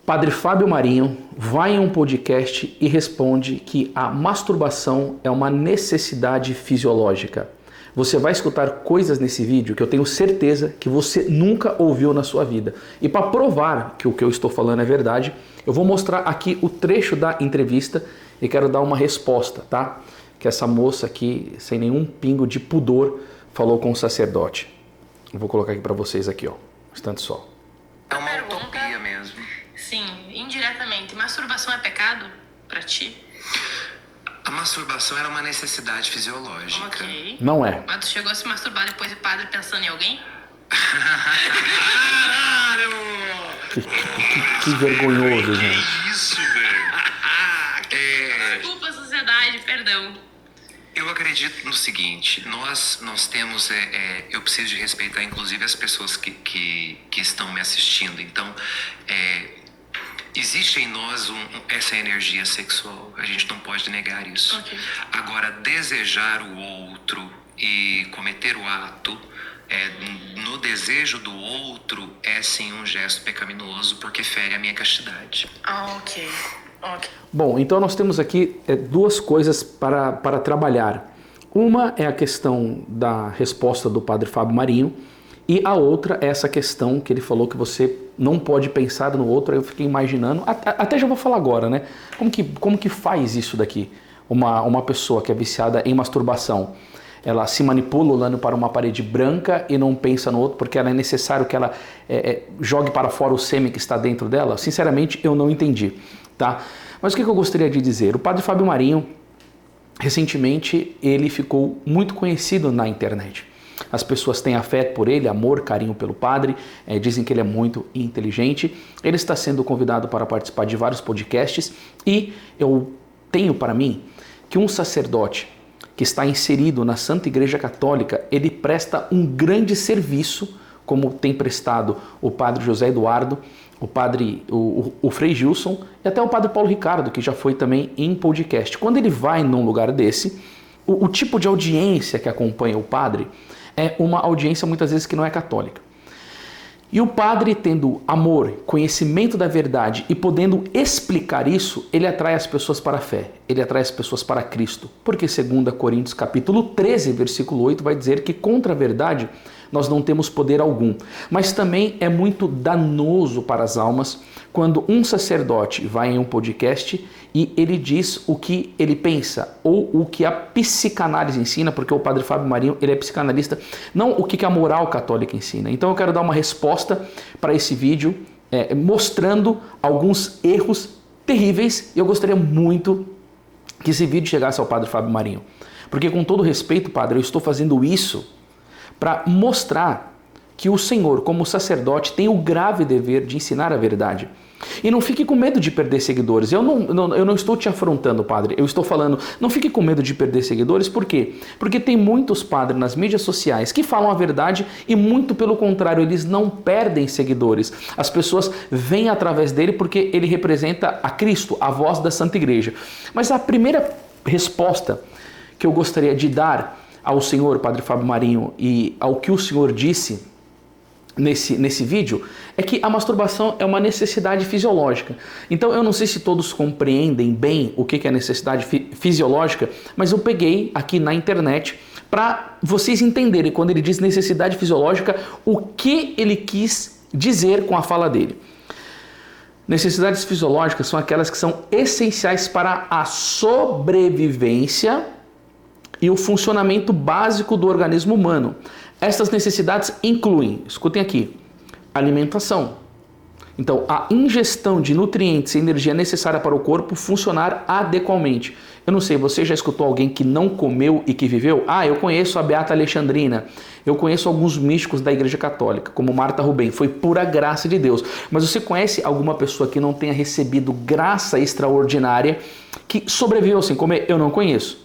Padre Fábio Marinho vai em um podcast e responde que a masturbação é uma necessidade fisiológica. Você vai escutar coisas nesse vídeo que eu tenho certeza que você nunca ouviu na sua vida. E para provar que o que eu estou falando é verdade, eu vou mostrar aqui o trecho da entrevista e quero dar uma resposta, tá? Que essa moça aqui, sem nenhum pingo de pudor, falou com o sacerdote. Eu vou colocar aqui para vocês aqui, ó. Um instante só. É uma utopia mesmo. Sim, indiretamente. Masturbação é pecado pra ti? A masturbação era uma necessidade fisiológica. Ok. Não é. Mas tu chegou a se masturbar depois de padre pensando em alguém? Caralho! Que vergonhoso, gente. Que isso, velho? Desculpa, sociedade, perdão. Eu acredito no seguinte, nós temos, eu preciso de respeitar inclusive as pessoas que estão me assistindo, então existe em nós essa energia sexual, a gente não pode negar isso. Okay. Agora, desejar o outro e cometer o ato no desejo do outro é sim um gesto pecaminoso porque fere a minha castidade. Ah, ok. Bom, então nós temos aqui duas coisas para trabalhar. Uma é a questão da resposta do Padre Fábio Marinho e a outra é essa questão que ele falou que você não pode pensar no outro. Aí eu fiquei imaginando, até já vou falar agora, né? Como que faz isso daqui? Uma pessoa que é viciada em masturbação, ela se manipula olhando para uma parede branca e não pensa no outro porque ela é necessário que ela jogue para fora o sêmen que está dentro dela? Sinceramente, eu não entendi. Tá? Mas o que eu gostaria de dizer? O Padre Fábio Marinho, recentemente, ele ficou muito conhecido na internet. As pessoas têm afeto por ele, amor, carinho pelo padre, dizem que ele é muito inteligente. Ele está sendo convidado para participar de vários podcasts e eu tenho para mim que um sacerdote que está inserido na Santa Igreja Católica, ele presta um grande serviço, como tem prestado o Padre José Eduardo, o Frei Gilson e até o Padre Paulo Ricardo, que já foi também em podcast. Quando ele vai num lugar desse, o tipo de audiência que acompanha o padre é uma audiência muitas vezes que não é católica. E o padre, tendo amor, conhecimento da verdade e podendo explicar isso, ele atrai as pessoas para a fé, ele atrai as pessoas para Cristo. Porque 2 Coríntios capítulo 13, versículo 8 vai dizer que contra a verdade nós não temos poder algum. Mas também é muito danoso para as almas quando um sacerdote vai em um podcast e ele diz o que ele pensa ou o que a psicanálise ensina, porque o Padre Fábio Marinho ele é psicanalista, não o que a moral católica ensina. Então eu quero dar uma resposta para esse vídeo mostrando alguns erros terríveis e eu gostaria muito que esse vídeo chegasse ao Padre Fábio Marinho. Porque com todo respeito, padre, eu estou fazendo isso para mostrar que o Senhor, como sacerdote, tem o grave dever de ensinar a verdade. E não fique com medo de perder seguidores. Eu não estou te afrontando, padre. Eu estou falando, não fique com medo de perder seguidores. Por quê? Porque tem muitos padres nas mídias sociais que falam a verdade e muito pelo contrário, eles não perdem seguidores. As pessoas vêm através dele porque ele representa a Cristo, a voz da Santa Igreja. Mas a primeira resposta que eu gostaria de dar ao senhor Padre Fábio Marinho e ao que o senhor disse nesse vídeo é que a masturbação é uma necessidade fisiológica. Então eu não sei se todos compreendem bem o que é necessidade fisiológica, mas eu peguei aqui na internet para vocês entenderem quando ele diz necessidade fisiológica, o que ele quis dizer com a fala dele. Necessidades fisiológicas são aquelas que são essenciais para a sobrevivência e o funcionamento básico do organismo humano. Essas necessidades incluem, escutem aqui, alimentação. Então, a ingestão de nutrientes e energia necessária para o corpo funcionar adequadamente. Eu não sei, você já escutou alguém que não comeu e que viveu? Eu conheço a Beata Alexandrina, eu conheço alguns místicos da Igreja Católica, como Marta Rubem, foi pura graça de Deus. Mas você conhece alguma pessoa que não tenha recebido graça extraordinária, que sobreviveu sem comer? Eu não conheço.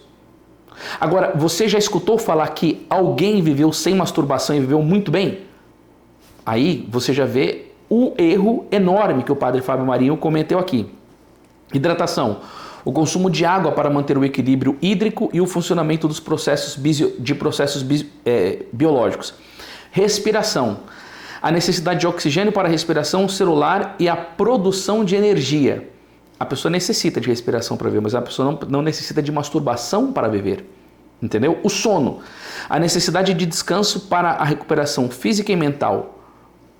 Agora, você já escutou falar que alguém viveu sem masturbação e viveu muito bem? Aí você já vê o erro enorme que o Padre Fábio Marinho cometeu aqui. Hidratação. O consumo de água para manter o equilíbrio hídrico e o funcionamento dos processos biológicos. Respiração. a necessidade de oxigênio para a respiração celular e a produção de energia. A pessoa necessita de respiração para viver, mas a pessoa não necessita de masturbação para viver. Entendeu? O sono, a necessidade de descanso para a recuperação física e mental,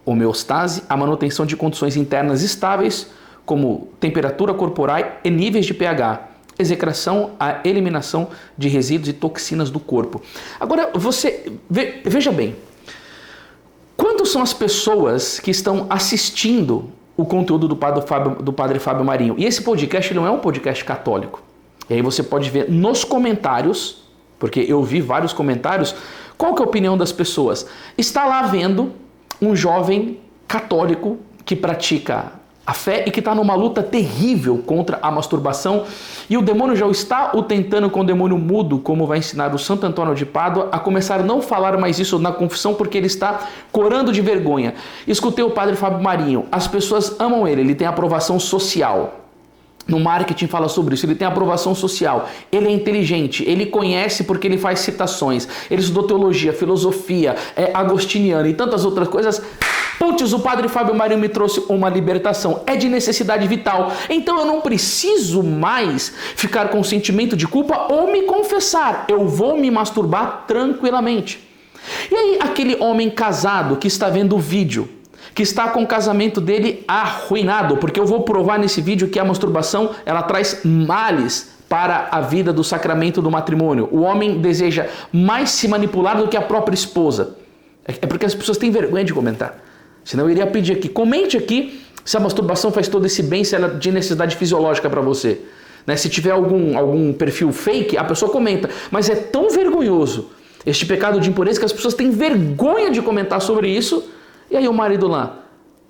homeostase, a manutenção de condições internas estáveis, como temperatura corporal e níveis de pH, execração, a eliminação de resíduos e toxinas do corpo. Agora, veja bem, quantas são as pessoas que estão assistindo o conteúdo do Padre Fábio Marinho? E esse podcast não é um podcast católico. E aí você pode ver nos comentários, porque eu vi vários comentários, qual que é a opinião das pessoas? Está lá vendo um jovem católico que pratica a fé e que está numa luta terrível contra a masturbação, e o demônio já está o tentando com o demônio mudo, como vai ensinar o Santo Antônio de Pádua, a começar a não falar mais isso na confissão, porque ele está corando de vergonha. Escutei o Padre Fábio Marinho, as pessoas amam ele tem aprovação social. No marketing fala sobre isso, ele tem aprovação social, ele é inteligente, ele conhece porque ele faz citações, ele estudou teologia, filosofia, é agostiniano e tantas outras coisas. Putz, o Padre Fábio Marinho me trouxe uma libertação, é de necessidade vital, então eu não preciso mais ficar com sentimento de culpa ou me confessar, eu vou me masturbar tranquilamente. E aí aquele homem casado que está vendo o vídeo, que está com o casamento dele arruinado, porque eu vou provar nesse vídeo que a masturbação ela traz males para a vida do sacramento do matrimônio. O homem deseja mais se manipular do que a própria esposa. É porque as pessoas têm vergonha de comentar. Senão eu iria pedir aqui, comente aqui se a masturbação faz todo esse bem, se ela é de necessidade fisiológica para você. Né? Se tiver algum perfil fake, a pessoa comenta. Mas é tão vergonhoso este pecado de impureza que as pessoas têm vergonha de comentar sobre isso. E aí o marido lá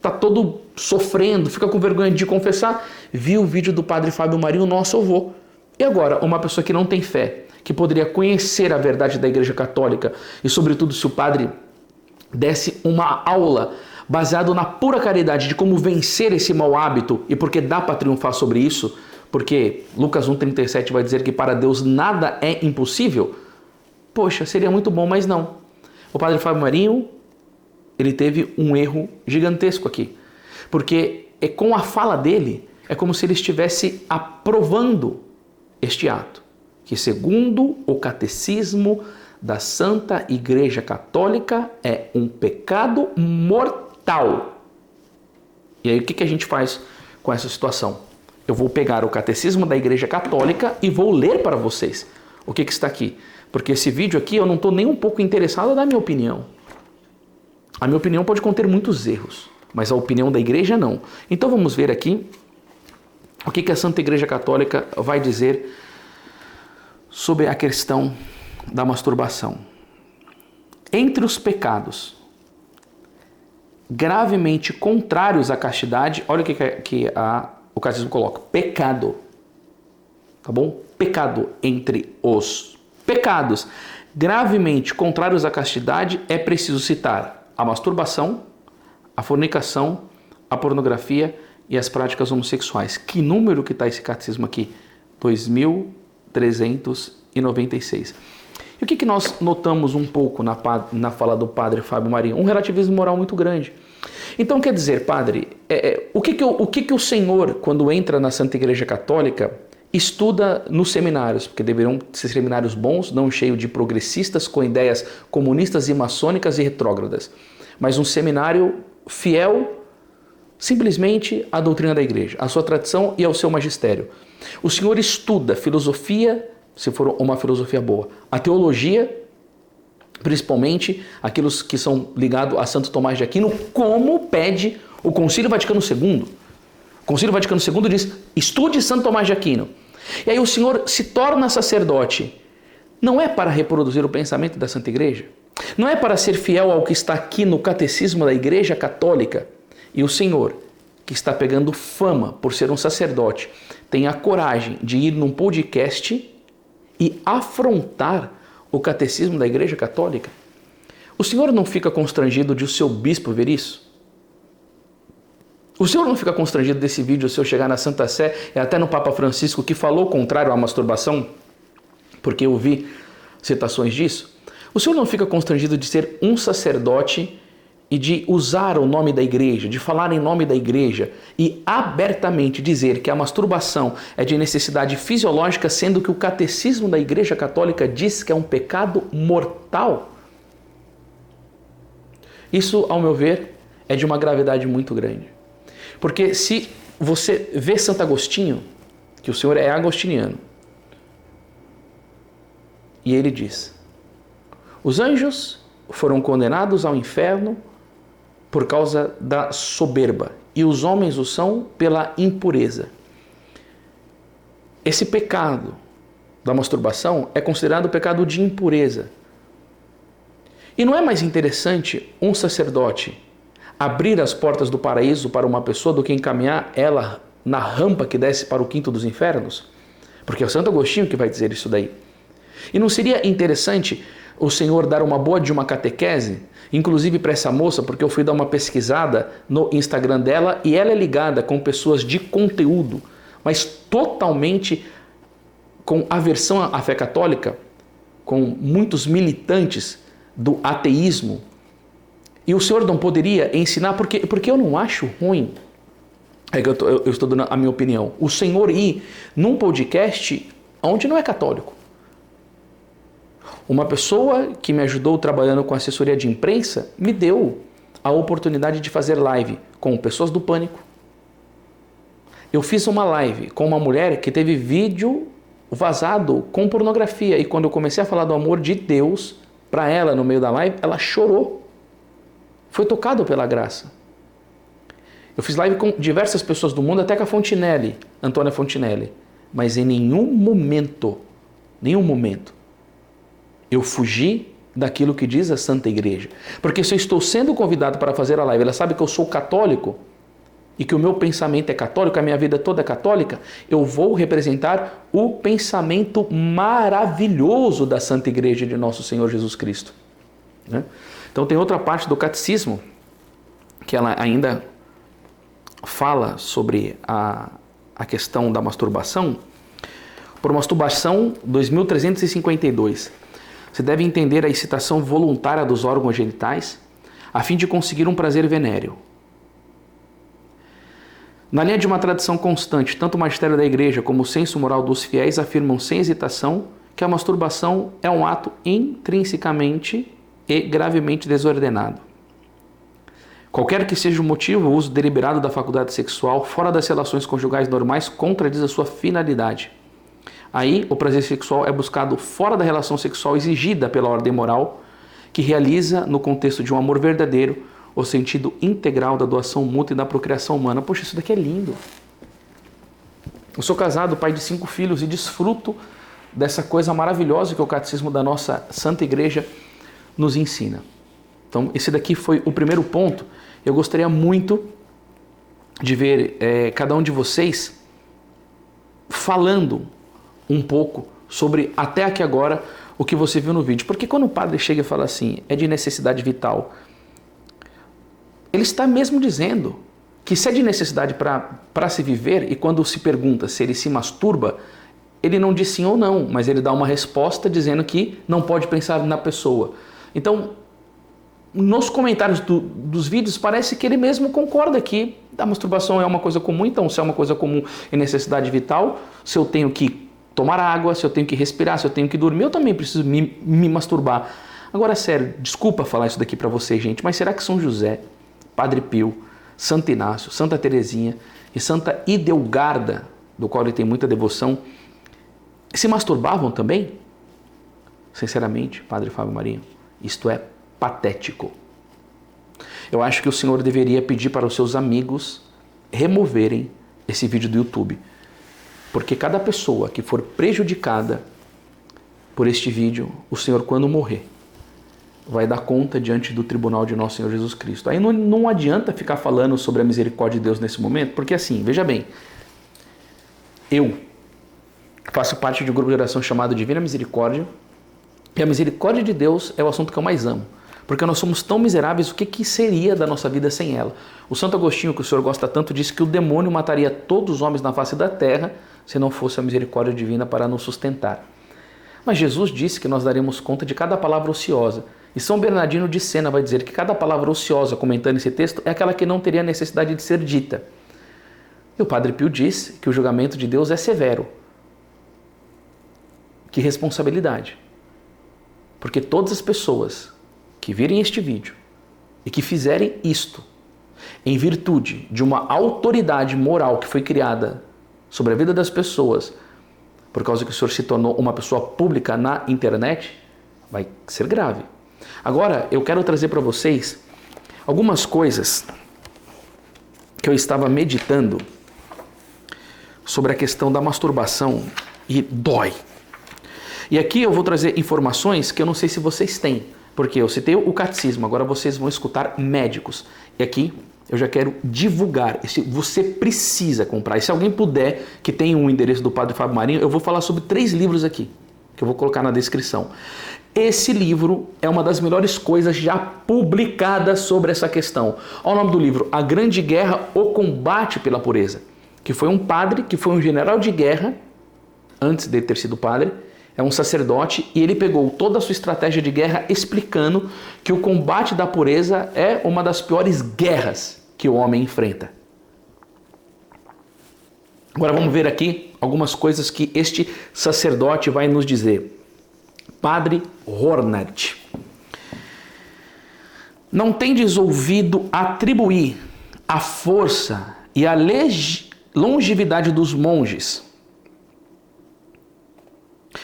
tá todo sofrendo, fica com vergonha de confessar. Viu o vídeo do Padre Fábio Marinho, nossa, eu vou. E agora, uma pessoa que não tem fé, que poderia conhecer a verdade da Igreja Católica, e sobretudo se o padre desse uma aula baseado na pura caridade de como vencer esse mau hábito, e porque dá para triunfar sobre isso, porque Lucas 1,37 vai dizer que para Deus nada é impossível. Poxa, seria muito bom, mas não. O Padre Fábio Marinho, ele teve um erro gigantesco aqui, porque com a fala dele, é como se ele estivesse aprovando este ato, que segundo o catecismo da Santa Igreja Católica é um pecado mortal. E aí o que a gente faz com essa situação? Eu vou pegar o catecismo da Igreja Católica e vou ler para vocês o que está aqui, porque esse vídeo aqui eu não estou nem um pouco interessado a dar minha opinião. A minha opinião pode conter muitos erros, mas a opinião da igreja não. Então vamos ver aqui o que a Santa Igreja Católica vai dizer sobre a questão da masturbação. Entre os pecados gravemente contrários à castidade, olha o que o catecismo coloca: pecado. Tá bom? Pecado. Entre os pecados gravemente contrários à castidade é preciso citar a masturbação, a fornicação, a pornografia e as práticas homossexuais. Que número que está esse catecismo aqui? 2396. E o que nós notamos um pouco na fala do Padre Fábio Marinho? Um relativismo moral muito grande. Então quer dizer, padre, o que o senhor, quando entra na Santa Igreja Católica, estuda nos seminários, porque deveriam ser seminários bons, não cheios de progressistas com ideias comunistas e maçônicas e retrógradas, mas um seminário fiel simplesmente à doutrina da igreja, à sua tradição e ao seu magistério. O senhor estuda filosofia, se for uma filosofia boa, a teologia, principalmente aqueles que são ligados a Santo Tomás de Aquino, como pede o Concílio Vaticano II. O Concílio Vaticano II diz: estude Santo Tomás de Aquino. E aí o senhor se torna sacerdote. Não é para reproduzir o pensamento da Santa Igreja. Não é para ser fiel ao que está aqui no Catecismo da Igreja Católica. E o senhor, que está pegando fama por ser um sacerdote, tem a coragem de ir num podcast e afrontar o Catecismo da Igreja Católica. O senhor não fica constrangido de o seu bispo ver isso? O senhor não fica constrangido desse vídeo se eu chegar na Santa Sé e até no Papa Francisco, que falou o contrário à masturbação, porque eu vi citações disso? O senhor não fica constrangido de ser um sacerdote e de usar o nome da igreja, de falar em nome da igreja e abertamente dizer que a masturbação é de necessidade fisiológica, sendo que o catecismo da Igreja Católica diz que é um pecado mortal, isso, ao meu ver, é de uma gravidade muito grande. Porque se você vê Santo Agostinho, que o senhor é agostiniano, e ele diz: os anjos foram condenados ao inferno por causa da soberba, e os homens o são pela impureza. Esse pecado da masturbação é considerado pecado de impureza. E não é mais interessante um sacerdote abrir as portas do paraíso para uma pessoa do que encaminhar ela na rampa que desce para o quinto dos infernos? Porque é o Santo Agostinho que vai dizer isso daí. E não seria interessante o senhor dar uma boa de uma catequese, inclusive para essa moça, porque eu fui dar uma pesquisada no Instagram dela e ela é ligada com pessoas de conteúdo, mas totalmente com aversão à fé católica, com muitos militantes do ateísmo. E o senhor não poderia ensinar, porque eu não acho ruim, é que eu estou dando a minha opinião, o senhor ir num podcast onde não é católico. Uma pessoa que me ajudou trabalhando com assessoria de imprensa me deu a oportunidade de fazer live com pessoas do pânico. Eu fiz uma live com uma mulher que teve vídeo vazado com pornografia, e quando eu comecei a falar do amor de Deus para ela no meio da live, ela chorou. Foi tocado pela graça. Eu fiz live com diversas pessoas do mundo, até com a Fontinelli, Antônia Fontinelli, mas em nenhum momento, eu fugi daquilo que diz a Santa Igreja. Porque se eu estou sendo convidado para fazer a live, ela sabe que eu sou católico e que o meu pensamento é católico, a minha vida toda é católica, eu vou representar o pensamento maravilhoso da Santa Igreja de Nosso Senhor Jesus Cristo. Né? Então tem outra parte do catecismo que ela ainda fala sobre a questão da masturbação. Por masturbação, 2352. Você deve entender a excitação voluntária dos órgãos genitais a fim de conseguir um prazer venéreo. Na linha de uma tradição constante, tanto o magistério da Igreja como o senso moral dos fiéis afirmam sem hesitação que a masturbação é um ato intrinsecamente e gravemente desordenado. Qualquer que seja o motivo, o uso deliberado da faculdade sexual fora das relações conjugais normais contradiz a sua finalidade. Aí, o prazer sexual é buscado fora da relação sexual exigida pela ordem moral, que realiza, no contexto de um amor verdadeiro, o sentido integral da doação mútua e da procriação humana. Poxa, isso daqui é lindo. Eu sou casado, pai de 5 filhos, e desfruto dessa coisa maravilhosa que o catecismo da nossa Santa Igreja nos ensina. Então, esse daqui foi o primeiro ponto. Eu gostaria muito de ver cada um de vocês falando um pouco sobre, até aqui agora, o que você viu no vídeo. Porque quando o padre chega e fala assim, é de necessidade vital, ele está mesmo dizendo que se é de necessidade para se viver, e quando se pergunta se ele se masturba, ele não diz sim ou não, mas ele dá uma resposta dizendo que não pode pensar na pessoa. Então, nos comentários dos vídeos, parece que ele mesmo concorda que a masturbação é uma coisa comum. Então, se é uma coisa comum e necessidade vital, se eu tenho que tomar água, se eu tenho que respirar, se eu tenho que dormir, eu também preciso me masturbar. Agora, sério, desculpa falar isso daqui para vocês, gente, mas será que São José, Padre Pio, Santo Inácio, Santa Teresinha e Santa Idelgarda, do qual ele tem muita devoção, se masturbavam também? Sinceramente, Padre Fábio Marinho, isto é patético. Eu acho que o senhor deveria pedir para os seus amigos removerem esse vídeo do YouTube. Porque cada pessoa que for prejudicada por este vídeo, o senhor, quando morrer, vai dar conta diante do tribunal de Nosso Senhor Jesus Cristo. Aí não adianta ficar falando sobre a misericórdia de Deus nesse momento, porque assim, veja bem, eu faço parte de um grupo de oração chamado Divina Misericórdia, e a misericórdia de Deus é o assunto que eu mais amo. Porque nós somos tão miseráveis, o que seria da nossa vida sem ela? O Santo Agostinho, que o senhor gosta tanto, disse que o demônio mataria todos os homens na face da terra se não fosse a misericórdia divina para nos sustentar. Mas Jesus disse que nós daremos conta de cada palavra ociosa. E São Bernardino de Sena vai dizer que cada palavra ociosa comentando esse texto é aquela que não teria necessidade de ser dita. E o Padre Pio diz que o julgamento de Deus é severo. Que responsabilidade. Porque todas as pessoas que virem este vídeo e que fizerem isto em virtude de uma autoridade moral que foi criada sobre a vida das pessoas, por causa que o senhor se tornou uma pessoa pública na internet, vai ser grave. Agora, eu quero trazer para vocês algumas coisas que eu estava meditando sobre a questão da masturbação e dói. E aqui eu vou trazer informações que eu não sei se vocês têm, porque eu citei o catecismo, agora vocês vão escutar médicos. E aqui eu já quero divulgar, você precisa comprar. E se alguém puder, que tem um endereço do Padre Fábio Marinho, eu vou falar sobre 3 livros aqui, que eu vou colocar na descrição. Esse livro é uma das melhores coisas já publicadas sobre essa questão. Olha o nome do livro, A Grande Guerra, o Combate pela Pureza, que foi um padre, que foi um general de guerra, antes de ter sido padre, é um sacerdote, e ele pegou toda a sua estratégia de guerra explicando que o combate da pureza é uma das piores guerras que o homem enfrenta. Agora vamos ver aqui algumas coisas que este sacerdote vai nos dizer. Padre Hornert. Não tendes ouvido atribuir a força e a longevidade dos monges.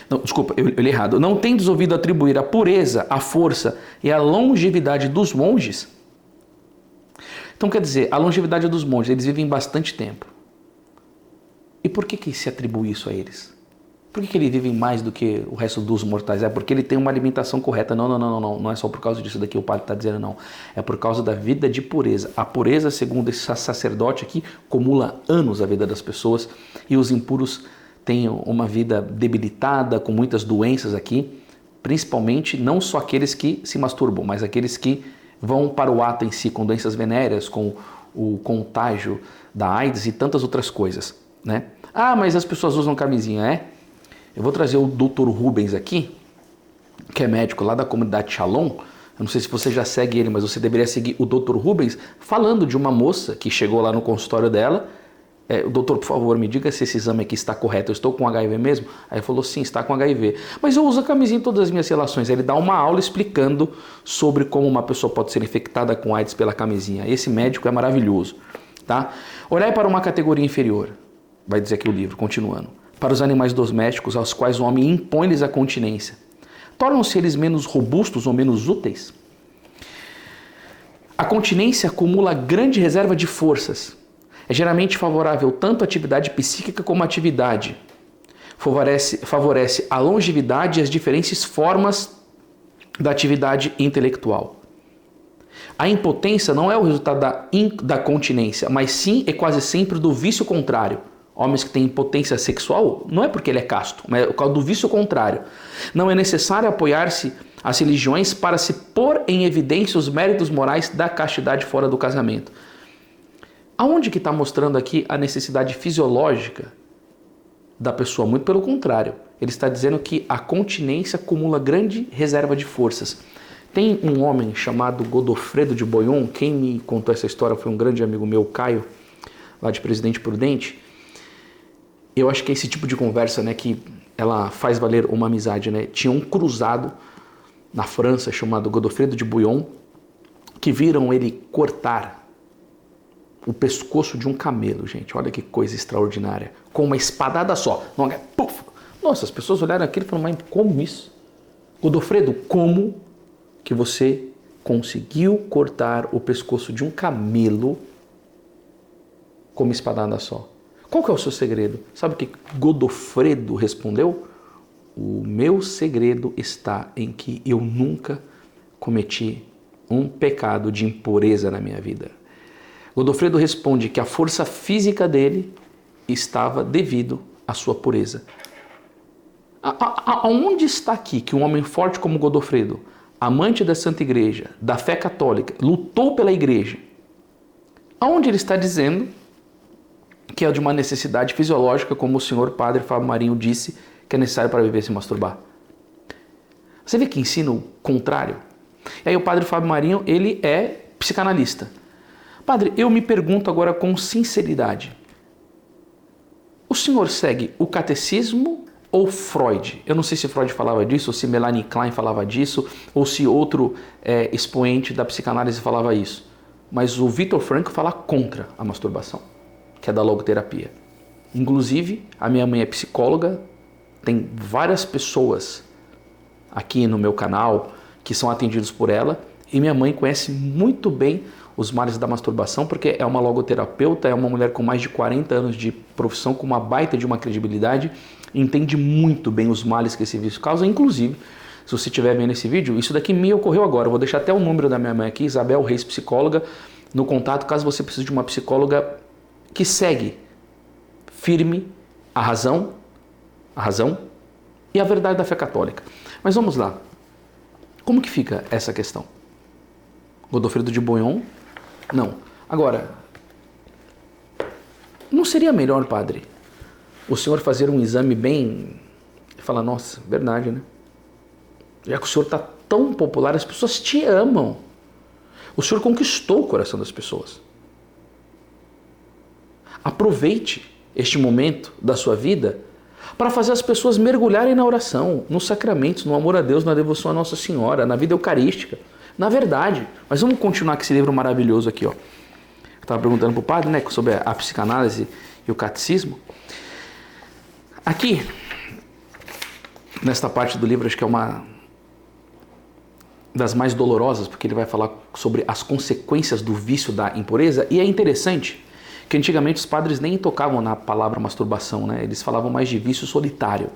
Não, desculpa, eu li errado. Não tendes ouvido atribuir a pureza, a força e a longevidade dos monges? Então quer dizer, a longevidade dos monges, eles vivem bastante tempo. E por que se atribui isso a eles? Por que eles vivem mais do que o resto dos mortais? É porque ele tem uma alimentação correta. Não é só por causa disso daqui o padre está dizendo, não. É por causa da vida de pureza. A pureza, segundo esse sacerdote aqui, acumula anos a vida das pessoas, e os impuros têm uma vida debilitada, com muitas doenças aqui, principalmente não só aqueles que se masturbam, mas aqueles que vão para o ato em si, com doenças venéreas, com o contágio da AIDS e tantas outras coisas, né? Ah, mas as pessoas usam camisinha, é? Eu vou trazer o Dr. Rubens aqui, que é médico lá da comunidade Shalom. Eu não sei se você já segue ele, mas você deveria seguir o Dr. Rubens, falando de uma moça que chegou lá no consultório dela. Doutor, por favor, me diga se esse exame aqui está correto, eu estou com HIV mesmo? Aí ele falou, sim, está com HIV. Mas eu uso a camisinha em todas as minhas relações. Aí ele dá uma aula explicando sobre como uma pessoa pode ser infectada com AIDS pela camisinha. Esse médico é maravilhoso, tá? Olhai para uma categoria inferior, vai dizer aqui o livro, continuando. Para os animais domésticos aos quais o homem impõe-lhes a continência. Tornam-se eles menos robustos ou menos úteis? A continência acumula grande reserva de forças. É geralmente favorável tanto à atividade psíquica como à atividade. Favorece a longevidade e as diferentes formas da atividade intelectual. A impotência não é o resultado da continência, mas sim e quase sempre do vício contrário. Homens que têm impotência sexual, não é porque ele é casto, mas é por causa do vício contrário. Não é necessário apoiar-se às religiões para se pôr em evidência os méritos morais da castidade fora do casamento. Aonde que está mostrando aqui a necessidade fisiológica da pessoa? Muito pelo contrário. Ele está dizendo que a continência acumula grande reserva de forças. Tem um homem chamado Godofredo de Bouillon, quem me contou essa história foi um grande amigo meu, Caio, lá de Presidente Prudente. Eu acho que é esse tipo de conversa, né, que ela faz valer uma amizade, né? Tinha um cruzado na França chamado Godofredo de Bouillon, que viram ele cortar o pescoço de um camelo, gente. Olha que coisa extraordinária. Com uma espadada só. Puf! Nossa, as pessoas olharam aquilo e falaram, mas como isso? Godofredo, como que você conseguiu cortar o pescoço de um camelo com uma espadada só? Qual que é o seu segredo? Sabe o que Godofredo respondeu? O meu segredo está em que eu nunca cometi um pecado de impureza na minha vida. Godofredo responde que a força física dele estava devido à sua pureza. Aonde está aqui que um homem forte como Godofredo, amante da Santa Igreja, da fé católica, lutou pela Igreja? Aonde ele está dizendo que é de uma necessidade fisiológica, como o senhor Padre Fábio Marinho disse, que é necessário para viver se masturbar? Você vê que ensina o contrário? E aí o padre Fábio Marinho, ele é psicanalista. Padre, eu me pergunto agora com sinceridade, o senhor segue o catecismo ou Freud? Eu não sei se Freud falava disso, ou se Melanie Klein falava disso, ou se outro expoente da psicanálise falava isso. Mas o Viktor Frankl fala contra a masturbação, que é da logoterapia. Inclusive, a minha mãe é psicóloga, tem várias pessoas aqui no meu canal que são atendidos por ela, e minha mãe conhece muito bem os males da masturbação, porque é uma logoterapeuta, é uma mulher com mais de 40 anos de profissão, com uma baita de uma credibilidade, entende muito bem os males que esse vício causa. Inclusive, se você estiver vendo esse vídeo, isso daqui me ocorreu agora. Eu vou deixar até o número da minha mãe aqui, Isabel Reis, psicóloga, no contato, caso você precise de uma psicóloga que segue firme a razão e a verdade da fé católica. Mas vamos lá. Como que fica essa questão? Godofredo de Bouillon? Não. Agora, não seria melhor, padre, o senhor fazer um exame bem... Fala, nossa, verdade, né? Já que o senhor está tão popular, as pessoas te amam. O senhor conquistou o coração das pessoas. Aproveite este momento da sua vida para fazer as pessoas mergulharem na oração, nos sacramentos, no amor a Deus, na devoção a Nossa Senhora, na vida eucarística, na verdade. Mas vamos continuar com esse livro maravilhoso aqui, ó. Eu estava perguntando para o padre, né, sobre a psicanálise e o catecismo. Aqui, nesta parte do livro, acho que é uma das mais dolorosas, porque ele vai falar sobre as consequências do vício da impureza, e é interessante que antigamente os padres nem tocavam na palavra masturbação, né? Eles falavam mais de vício solitário.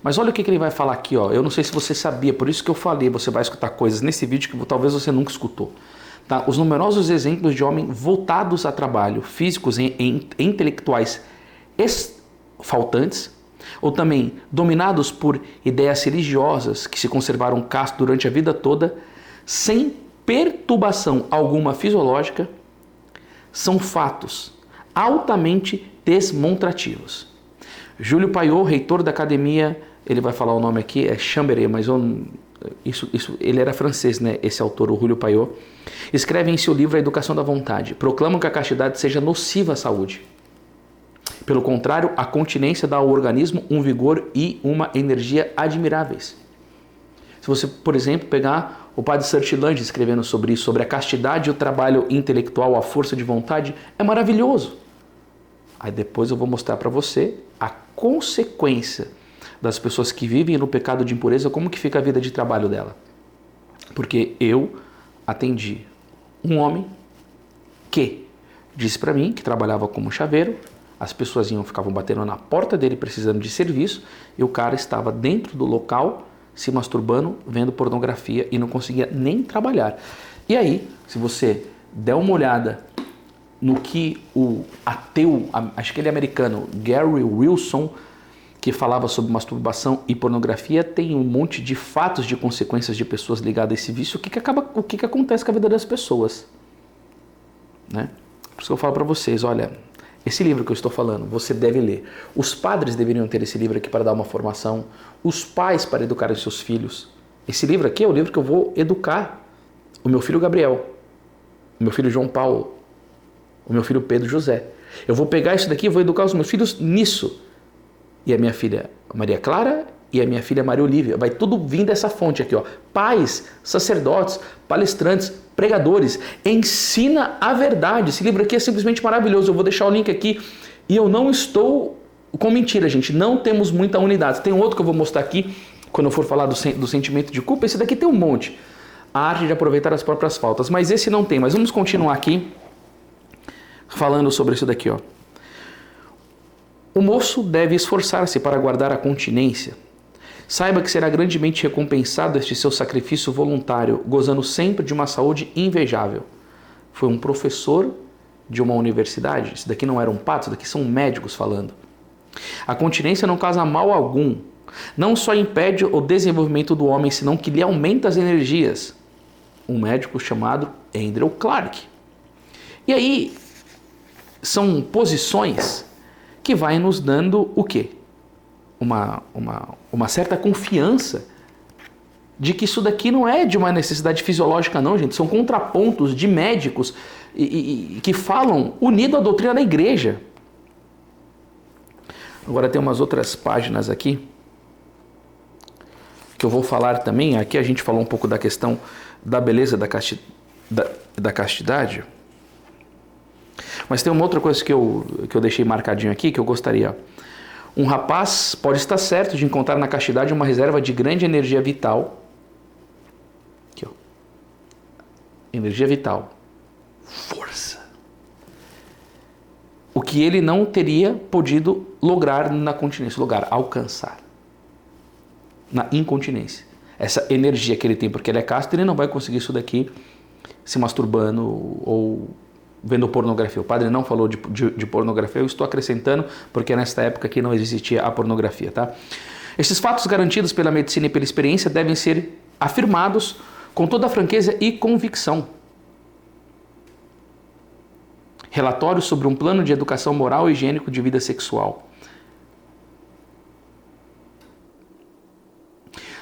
Mas olha o que ele vai falar aqui, ó. Eu não sei se você sabia, por isso que eu falei, você vai escutar coisas nesse vídeo que talvez você nunca escutou. Tá? Os numerosos exemplos de homens voltados a trabalho, físicos e intelectuais faltantes, ou também dominados por ideias religiosas que se conservaram castos durante a vida toda, sem perturbação alguma fisiológica, são fatos altamente desmonstrativos. Júlio Paiô, reitor da academia, ele vai falar o nome aqui, é Chambéry, mas ele era francês, né? Esse autor, o Júlio Paiô, escreve em seu livro A Educação da Vontade, proclamam que a castidade seja nociva à saúde. Pelo contrário, a continência dá ao organismo um vigor e uma energia admiráveis. Se você, por exemplo, pegar o padre Sertilange escrevendo sobre isso, sobre a castidade e o trabalho intelectual, a força de vontade, é maravilhoso. Aí depois eu vou mostrar para você a consequência das pessoas que vivem no pecado de impureza, como que fica a vida de trabalho dela. Porque eu atendi um homem que disse para mim que trabalhava como chaveiro, as pessoas ficavam batendo na porta dele precisando de serviço, e o cara estava dentro do local se masturbando, vendo pornografia e não conseguia nem trabalhar. E aí, se você der uma olhada no que o ateu, acho que ele é americano, Gary Wilson, que falava sobre masturbação e pornografia, tem um monte de fatos de consequências de pessoas ligadas a esse vício, o que acontece com a vida das pessoas, né? Por isso que eu falo para vocês, olha, esse livro que eu estou falando, você deve ler. Os padres deveriam ter esse livro aqui para dar uma formação, os pais para educar os seus filhos. Esse livro aqui é o livro que eu vou educar o meu filho Gabriel, o meu filho João Paulo, o meu filho Pedro José. Eu vou pegar isso daqui e vou educar os meus filhos nisso. E a minha filha Maria Clara e a minha filha Maria Olívia. Vai tudo vir dessa fonte aqui, ó. Pais, sacerdotes, palestrantes, pregadores. Ensina a verdade. Esse livro aqui é simplesmente maravilhoso. Eu vou deixar o link aqui. E eu não estou com mentira, gente. Não temos muita unidade. Tem outro que eu vou mostrar aqui, quando eu for falar do sentimento de culpa. Esse daqui tem um monte. A arte de aproveitar as próprias faltas. Mas esse não tem. Mas vamos continuar aqui falando sobre isso daqui, ó. O moço deve esforçar-se para guardar a continência. Saiba que será grandemente recompensado este seu sacrifício voluntário, gozando sempre de uma saúde invejável. Foi um professor de uma universidade. Isso daqui não era um pato, isso daqui são médicos falando. A continência não causa mal algum. Não só impede o desenvolvimento do homem, senão que lhe aumenta as energias. Um médico chamado Andrew Clark. E aí, são posições que vai nos dando o quê? Uma certa confiança de que isso daqui não é de uma necessidade fisiológica não, gente. São contrapontos de médicos que falam unido à doutrina da igreja. Agora tem umas outras páginas aqui que eu vou falar também. Aqui a gente falou um pouco da questão da beleza da castidade. Mas tem uma outra coisa que eu deixei marcadinho aqui, que eu gostaria. Um rapaz pode estar certo de encontrar na castidade uma reserva de grande energia vital. Aqui, ó. Energia vital. Força. O que ele não teria podido lograr na continência, alcançar. Na incontinência. Essa energia que ele tem porque ele é casto, ele não vai conseguir isso daqui se masturbando ou vendo pornografia. O padre não falou de pornografia, eu estou acrescentando porque nesta época aqui não existia a pornografia, tá? Esses fatos garantidos pela medicina e pela experiência devem ser afirmados com toda a franqueza e convicção. Relatórios sobre um plano de educação moral e higiênico de vida sexual.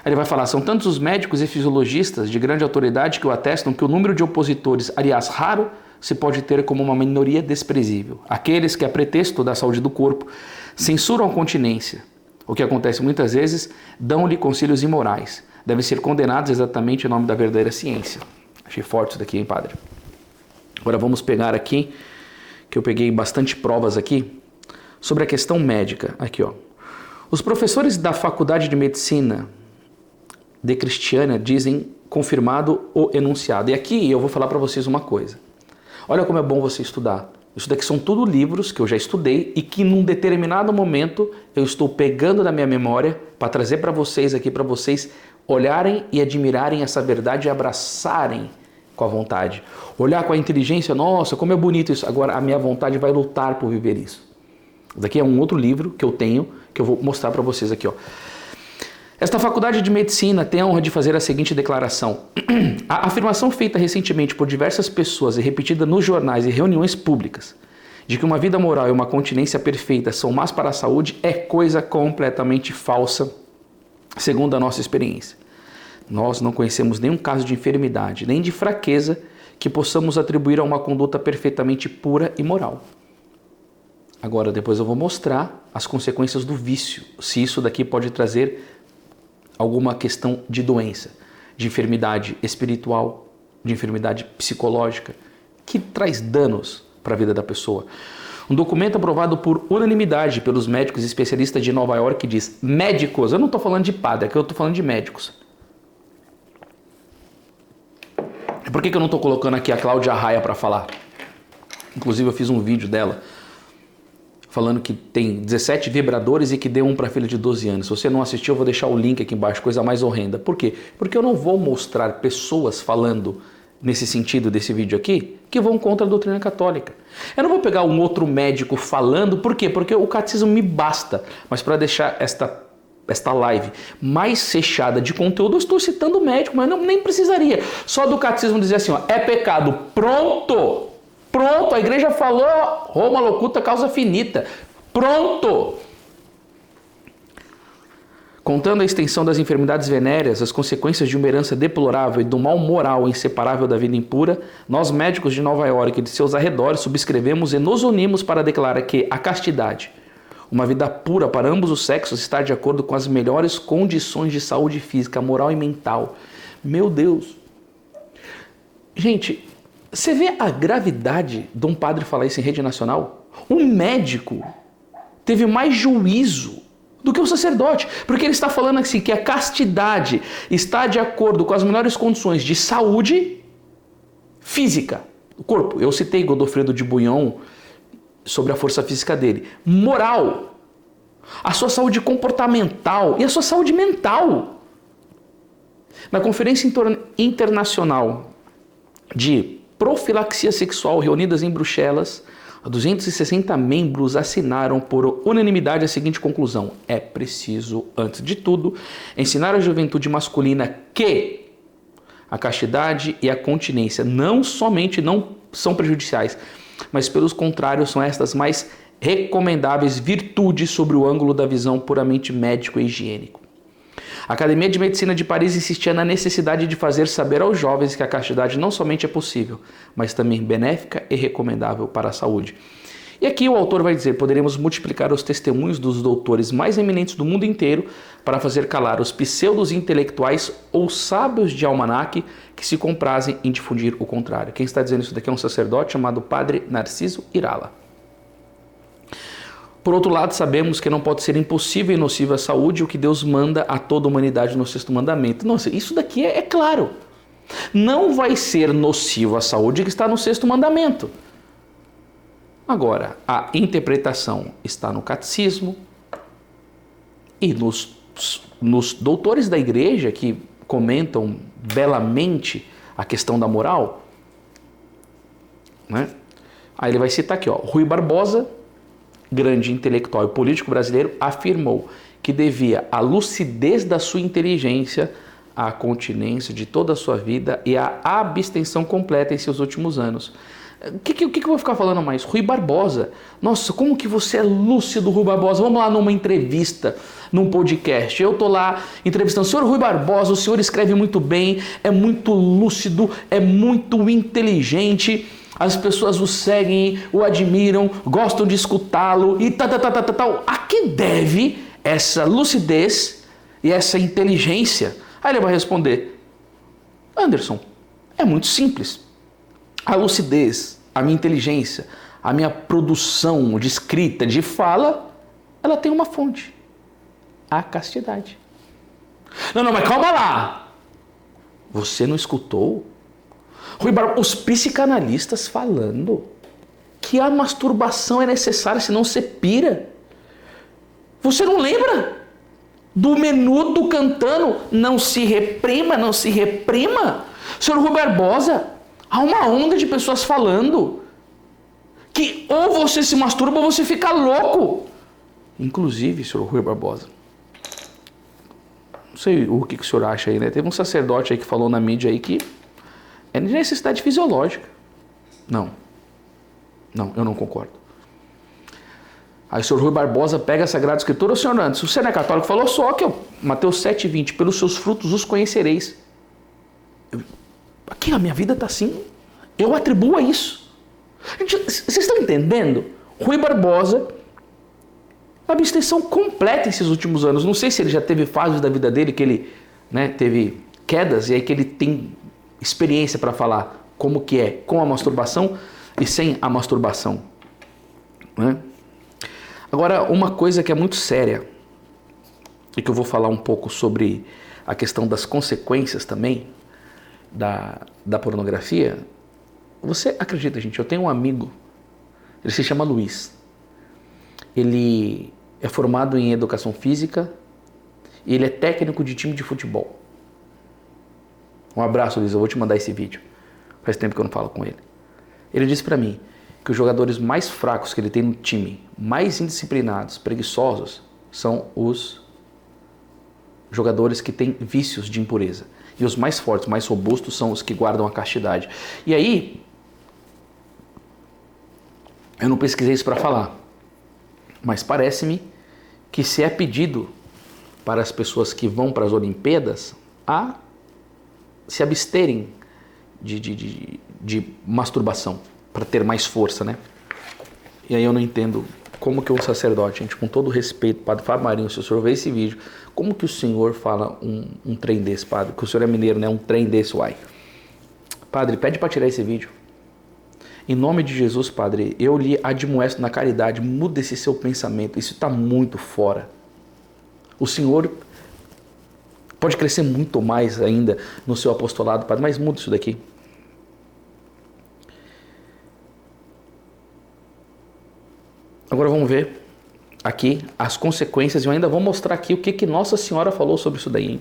Ele vai falar, são tantos os médicos e fisiologistas de grande autoridade que o atestam que o número de opositores, aliás, raro, se pode ter como uma minoria desprezível. Aqueles que, a pretexto da saúde do corpo, censuram a continência, o que acontece muitas vezes, dão-lhe conselhos imorais. Devem ser condenados exatamente em nome da verdadeira ciência. Achei forte isso daqui, hein, padre? Agora vamos pegar aqui, que eu peguei bastante provas aqui, sobre a questão médica. Aqui, ó. Os professores da Faculdade de Medicina de Cristiana dizem confirmado o enunciado. E aqui eu vou falar para vocês uma coisa. Olha como é bom você estudar. Isso daqui são tudo livros que eu já estudei e que num determinado momento eu estou pegando na minha memória para trazer para vocês aqui, para vocês olharem e admirarem essa verdade e abraçarem com a vontade. Olhar com a inteligência, nossa, como é bonito isso. Agora a minha vontade vai lutar por viver isso. Isso daqui é um outro livro que eu tenho, que eu vou mostrar para vocês aqui, ó. Esta faculdade de medicina tem a honra de fazer a seguinte declaração. A afirmação feita recentemente por diversas pessoas e repetida nos jornais e reuniões públicas de que uma vida moral e uma continência perfeita são más para a saúde é coisa completamente falsa, segundo a nossa experiência. Nós não conhecemos nenhum caso de enfermidade, nem de fraqueza que possamos atribuir a uma conduta perfeitamente pura e moral. Agora, depois eu vou mostrar as consequências do vício, se isso daqui pode trazer alguma questão de doença, de enfermidade espiritual, de enfermidade psicológica, que traz danos para a vida da pessoa. Um documento aprovado por unanimidade pelos médicos especialistas de Nova York diz, médicos, eu não estou falando de padre, aqui eu estou falando de médicos. Por que eu não estou colocando aqui a Cláudia Raia para falar? Inclusive eu fiz um vídeo dela, falando que tem 17 vibradores e que deu um para a filha de 12 anos. Se você não assistiu, eu vou deixar o link aqui embaixo, coisa mais horrenda. Por quê? Porque eu não vou mostrar pessoas falando nesse sentido desse vídeo aqui, que vão contra a doutrina católica. Eu não vou pegar um outro médico falando, por quê? Porque o catecismo me basta. Mas para deixar esta live mais fechada de conteúdo, eu estou citando o médico, mas nem precisaria. Só do catecismo dizer assim, ó, é pecado, pronto! Pronto, a igreja falou, Roma locuta causa finita. Pronto! Contando a extensão das enfermidades venéreas, as consequências de uma herança deplorável e do mal moral inseparável da vida impura, nós médicos de Nova York e de seus arredores subscrevemos e nos unimos para declarar que a castidade, uma vida pura para ambos os sexos, está de acordo com as melhores condições de saúde física, moral e mental. Meu Deus! Gente, você vê a gravidade de um padre falar isso em rede nacional? Um médico teve mais juízo do que o sacerdote, porque ele está falando assim que a castidade está de acordo com as melhores condições de saúde física do corpo. Eu citei Godofredo de Bouillon sobre a força física dele. Moral, a sua saúde comportamental e a sua saúde mental. Na Conferência Internacional de Profilaxia Sexual reunidas em Bruxelas, 260 membros assinaram por unanimidade a seguinte conclusão. É preciso, antes de tudo, ensinar à juventude masculina que a castidade e a continência não somente não são prejudiciais, mas pelos contrários são estas mais recomendáveis virtudes sobre o ângulo da visão puramente médico e higiênico. A Academia de Medicina de Paris insistia na necessidade de fazer saber aos jovens que a castidade não somente é possível, mas também benéfica e recomendável para a saúde. E aqui o autor vai dizer, poderemos multiplicar os testemunhos dos doutores mais eminentes do mundo inteiro para fazer calar os pseudos intelectuais ou sábios de almanaque que se comprazem em difundir o contrário. Quem está dizendo isso daqui é um sacerdote chamado Padre Narciso Irala. Por outro lado, sabemos que não pode ser impossível e nocivo à saúde o que Deus manda a toda a humanidade no sexto mandamento. Nossa, isso daqui é claro. Não vai ser nocivo à saúde que está no sexto mandamento. Agora, a interpretação está no catecismo e nos doutores da igreja que comentam belamente a questão da moral, né? Aí ele vai citar aqui, ó, Rui Barbosa, grande intelectual e político brasileiro, afirmou que devia à lucidez da sua inteligência, à continência de toda a sua vida e à abstenção completa em seus últimos anos. O que eu vou ficar falando mais? Rui Barbosa. Nossa, como que você é lúcido, Rui Barbosa? Vamos lá numa entrevista, num podcast. Eu tô lá entrevistando o senhor Rui Barbosa, o senhor escreve muito bem, é muito lúcido, é muito inteligente. As pessoas o seguem, o admiram, gostam de escutá-lo e tal. A que deve essa lucidez e essa inteligência? Aí ele vai responder, Anderson, é muito simples. A lucidez, a minha inteligência, a minha produção de escrita, de fala, ela tem uma fonte, a castidade. Não, mas calma lá. Você não escutou? Rui Barbosa, os psicanalistas falando que a masturbação é necessária, senão você pira. Você não lembra do Menudo cantando não se reprima, não se reprima? Senhor Rui Barbosa, há uma onda de pessoas falando que ou você se masturba ou você fica louco. Inclusive, senhor Rui Barbosa, não sei o que o senhor acha aí, né? Teve um sacerdote aí que falou na mídia aí que é necessidade fisiológica. Não, eu não concordo. Aí o senhor Rui Barbosa pega a Sagrada Escritura, o senhor antes, você não é católico, falou só que Mateus 7,20, pelos seus frutos os conhecereis. Aqui a minha vida está assim, eu atribuo a isso. Gente, vocês estão entendendo? Rui Barbosa, abstenção completa esses últimos anos. Não sei se ele já teve fases da vida dele que ele, né, teve quedas e aí que ele tem experiência para falar como que é com a masturbação e sem a masturbação, né? Agora, uma coisa que é muito séria e que eu vou falar um pouco sobre a questão das consequências também da pornografia. Você acredita, gente, eu tenho um amigo, ele se chama Luiz, ele é formado em educação física e ele é técnico de time de futebol. Um abraço, Luiz, eu vou te mandar esse vídeo. Faz tempo que eu não falo com ele. Ele disse pra mim que os jogadores mais fracos que ele tem no time, mais indisciplinados, preguiçosos, são os jogadores que têm vícios de impureza. E os mais fortes, mais robustos, são os que guardam a castidade. E aí, eu não pesquisei isso para falar, mas parece-me que se é pedido para as pessoas que vão para as Olimpíadas a se absterem de masturbação, para ter mais força, né? E aí eu não entendo como que um sacerdote, gente, com todo respeito, Padre Fábio Marinho, se o senhor ver esse vídeo, como que o senhor fala um trem desse, padre? Que o senhor é mineiro, né? Um trem desse, uai. Padre, pede para tirar esse vídeo. Em nome de Jesus, padre, eu lhe admoesto na caridade, muda esse seu pensamento, isso está muito fora. O senhor pode crescer muito mais ainda no seu apostolado, padre, mas muda isso daqui. Agora vamos ver aqui as consequências, e eu ainda vou mostrar aqui o que Nossa Senhora falou sobre isso daí, hein?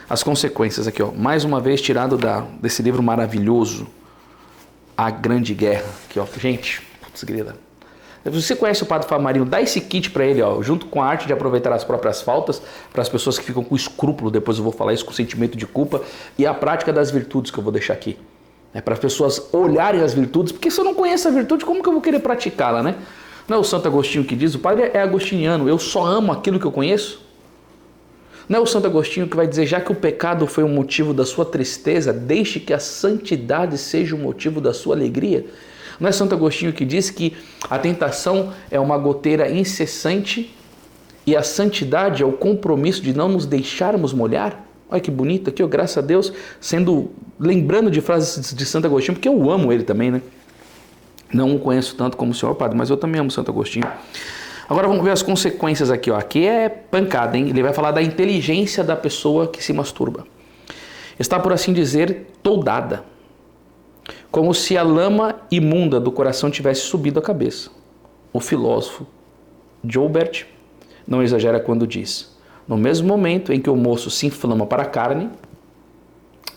As consequências aqui, ó, mais uma vez tirado desse livro maravilhoso, A Grande Guerra, aqui, ó, gente, putz, grila. Se você conhece o Padre Fábio Marinho, dá esse kit para ele, ó, junto com a arte de aproveitar as próprias faltas, para as pessoas que ficam com escrúpulo, depois eu vou falar isso, com sentimento de culpa, e a prática das virtudes que eu vou deixar aqui. É para as pessoas olharem as virtudes, porque se eu não conheço a virtude, como que eu vou querer praticá-la, né? Não é o Santo Agostinho que diz, o padre é agostiniano, eu só amo aquilo que eu conheço? Não é o Santo Agostinho que vai dizer, já que o pecado foi o motivo da sua tristeza, deixe que a santidade seja o motivo da sua alegria? Não é Santo Agostinho que diz que a tentação é uma goteira incessante e a santidade é o compromisso de não nos deixarmos molhar? Olha que bonito aqui, ó, graças a Deus, lembrando de frases de Santo Agostinho, porque eu amo ele também, né? Não o conheço tanto como o senhor padre, mas eu também amo Santo Agostinho. Agora vamos ver as consequências aqui, ó. Aqui é pancada, hein? Ele vai falar da inteligência da pessoa que se masturba. Está, por assim dizer, toldada, como se a lama imunda do coração tivesse subido a cabeça. O filósofo Joubert não exagera quando diz: no mesmo momento em que o moço se inflama para a carne,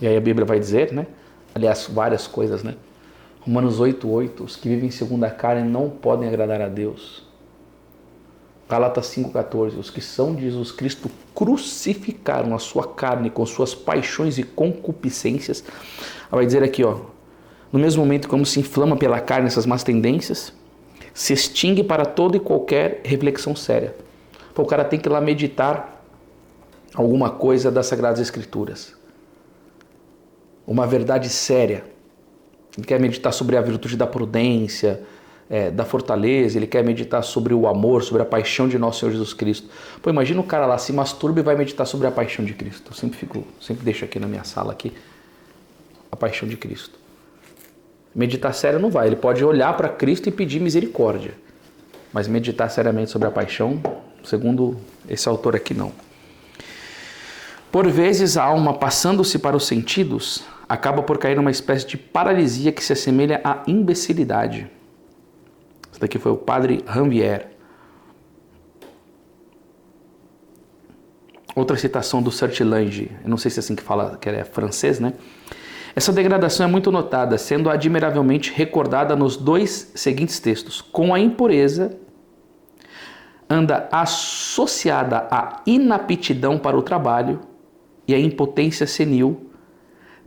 e aí a Bíblia vai dizer, né? Aliás, várias coisas, né? Romanos 8:8, os que vivem segundo a carne não podem agradar a Deus. Gálatas 5:14, os que são de Jesus Cristo crucificaram a sua carne com suas paixões e concupiscências. Vai dizer aqui, ó, no mesmo momento como se inflama pela carne essas más tendências, se extingue para toda e qualquer reflexão séria. Pô, o cara tem que ir lá meditar alguma coisa das Sagradas Escrituras. Uma verdade séria. Ele quer meditar sobre a virtude da prudência, da fortaleza, ele quer meditar sobre o amor, sobre a paixão de nosso Senhor Jesus Cristo. Pô, imagina o cara lá se masturba e vai meditar sobre a paixão de Cristo. Eu sempre deixo aqui na minha sala aqui a paixão de Cristo. Meditar sério não vai, ele pode olhar para Cristo e pedir misericórdia, mas meditar seriamente sobre a paixão, segundo esse autor aqui, não. Por vezes a alma, passando-se para os sentidos, acaba por cair numa espécie de paralisia que se assemelha à imbecilidade. Esse daqui foi o padre Ranvier. Outra citação do Sertilange, eu não sei se é assim que fala, que é francês, né? Essa degradação é muito notada, sendo admiravelmente recordada nos dois seguintes textos. Com a impureza anda associada a inaptidão para o trabalho e a impotência senil,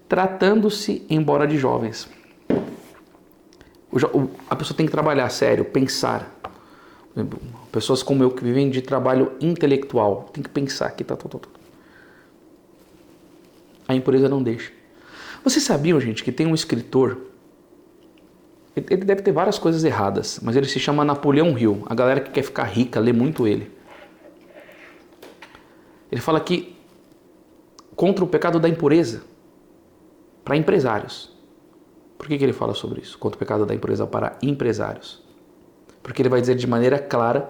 tratando-se, embora de jovens. A pessoa tem que trabalhar sério, pensar. Pessoas como eu que vivem de trabalho intelectual, tem que pensar aqui, A impureza não deixa. Vocês sabiam, gente, que tem um escritor, ele deve ter várias coisas erradas, mas ele se chama Napoleão Hill. A galera que quer ficar rica lê muito ele. Ele fala que contra o pecado da impureza para empresários. Por que ele fala sobre isso? Contra o pecado da impureza para empresários. Porque ele vai dizer de maneira clara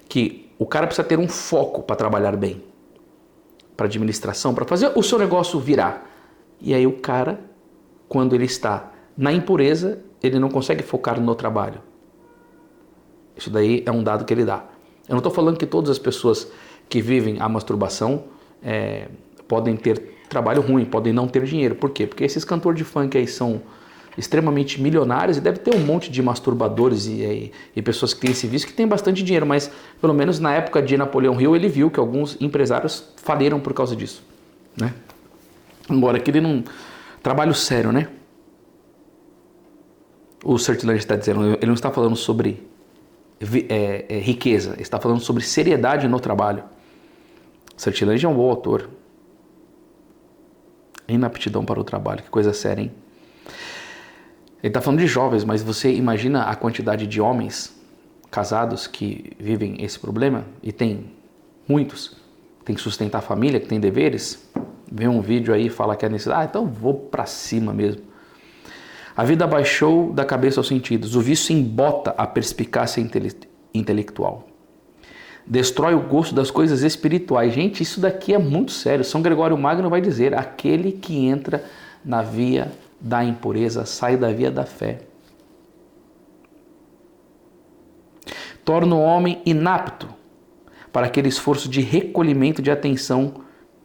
que o cara precisa ter um foco para trabalhar bem, para administração, para fazer o seu negócio virar. E aí o cara, quando ele está na impureza, ele não consegue focar no trabalho. Isso daí é um dado que ele dá. Eu não estou falando que todas as pessoas que vivem a masturbação podem ter trabalho ruim, podem não ter dinheiro. Por quê? Porque esses cantores de funk aí são extremamente milionários e deve ter um monte de masturbadores e pessoas que têm esse vício que têm bastante dinheiro, mas pelo menos na época de Napoleão Hill ele viu que alguns empresários faliram por causa disso, né? Embora que ele não... Trabalho sério, né? O Sertilange está dizendo, ele não está falando sobre riqueza, ele está falando sobre seriedade no trabalho. Sertilange é um bom autor. Inaptidão para o trabalho, que coisa séria, hein? Ele está falando de jovens, mas você imagina a quantidade de homens casados que vivem esse problema, e tem muitos, tem que sustentar a família, que tem deveres, vê um vídeo aí e fala que é necessário, então vou para cima mesmo. A vida baixou da cabeça aos sentidos, o vício embota a perspicácia intelectual. Destrói o gosto das coisas espirituais. Gente, isso daqui é muito sério. São Gregório Magno vai dizer, aquele que entra na via da impureza sai da via da fé. Torna o homem inapto para aquele esforço de recolhimento de atenção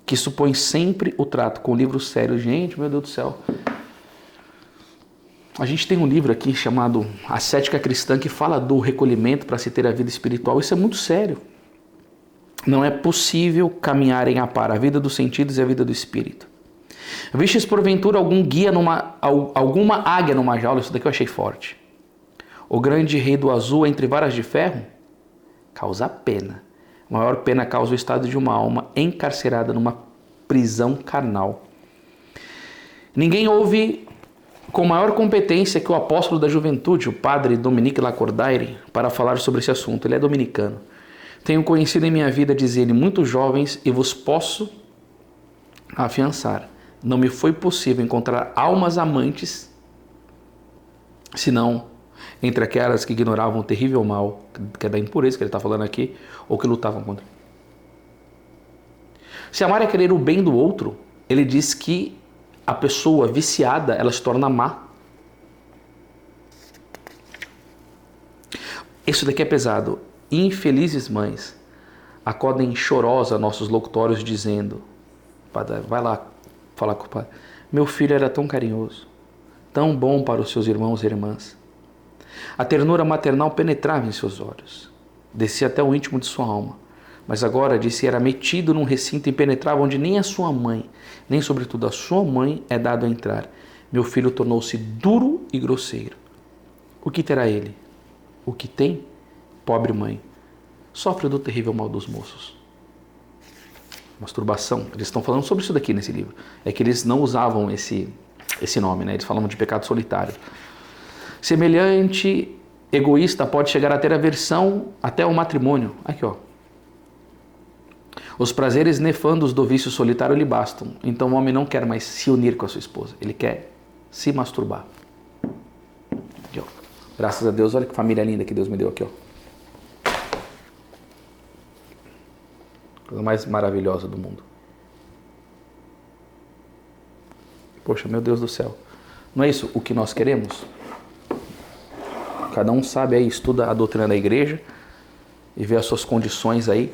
que supõe sempre o trato com livros sérios. Gente, meu Deus do céu. A gente tem um livro aqui chamado Ascética Cristã que fala do recolhimento para se ter a vida espiritual. Isso é muito sério. Não é possível caminharem a par a vida dos sentidos e a vida do espírito. Vistes porventura algum guia alguma águia numa jaula? Isso daqui eu achei forte. O grande rei do azul entre varas de ferro? Causa pena. A maior pena causa o estado de uma alma encarcerada numa prisão carnal. Ninguém ouve com maior competência que o apóstolo da juventude, o padre Dominique Lacordaire, para falar sobre esse assunto. Ele é dominicano. Tenho conhecido em minha vida, diz ele, muitos jovens e vos posso afiançar. Não me foi possível encontrar almas amantes, senão entre aquelas que ignoravam o terrível mal, que é da impureza que ele está falando aqui, ou que lutavam contra. Se amar é querer o bem do outro, ele diz que a pessoa viciada, ela se torna má. Isso daqui é pesado. Infelizes mães acodem chorosa nossos locutórios dizendo, padre, vai lá falar com o pai, meu filho era tão carinhoso, tão bom para os seus irmãos e irmãs. A ternura maternal penetrava em seus olhos, descia até o íntimo de sua alma, mas agora, disse, era metido num recinto impenetrável onde nem a sua mãe, nem sobretudo a sua mãe é dado a entrar. Meu filho tornou-se duro e grosseiro. O que terá ele? O que tem? Pobre mãe, sofre do terrível mal dos moços. Masturbação, eles estão falando sobre isso daqui nesse livro. É que eles não usavam esse nome, né? Eles falavam de pecado solitário. Semelhante egoísta pode chegar a ter aversão até ao matrimônio. Aqui, ó. Os prazeres nefandos do vício solitário lhe bastam. Então o homem não quer mais se unir com a sua esposa. Ele quer se masturbar. Aqui, ó. Graças a Deus, olha que família linda que Deus me deu aqui, ó. Coisa mais maravilhosa do mundo. Poxa, meu Deus do céu. Não é isso o que nós queremos? Cada um sabe aí, estuda a doutrina da igreja e vê as suas condições aí.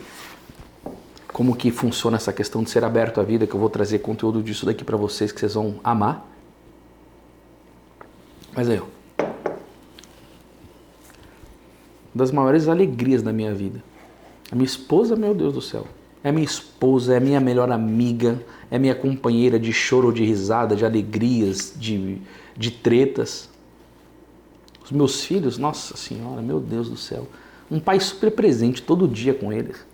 Como que funciona essa questão de ser aberto à vida, que eu vou trazer conteúdo disso daqui para vocês, que vocês vão amar. Mas aí, ó. Uma das maiores alegrias da minha vida. A minha esposa, meu Deus do céu. É minha esposa, é minha melhor amiga, é minha companheira de choro, de risada, de alegrias, de tretas. Os meus filhos, nossa senhora, meu Deus do céu. Um pai super presente todo dia com eles.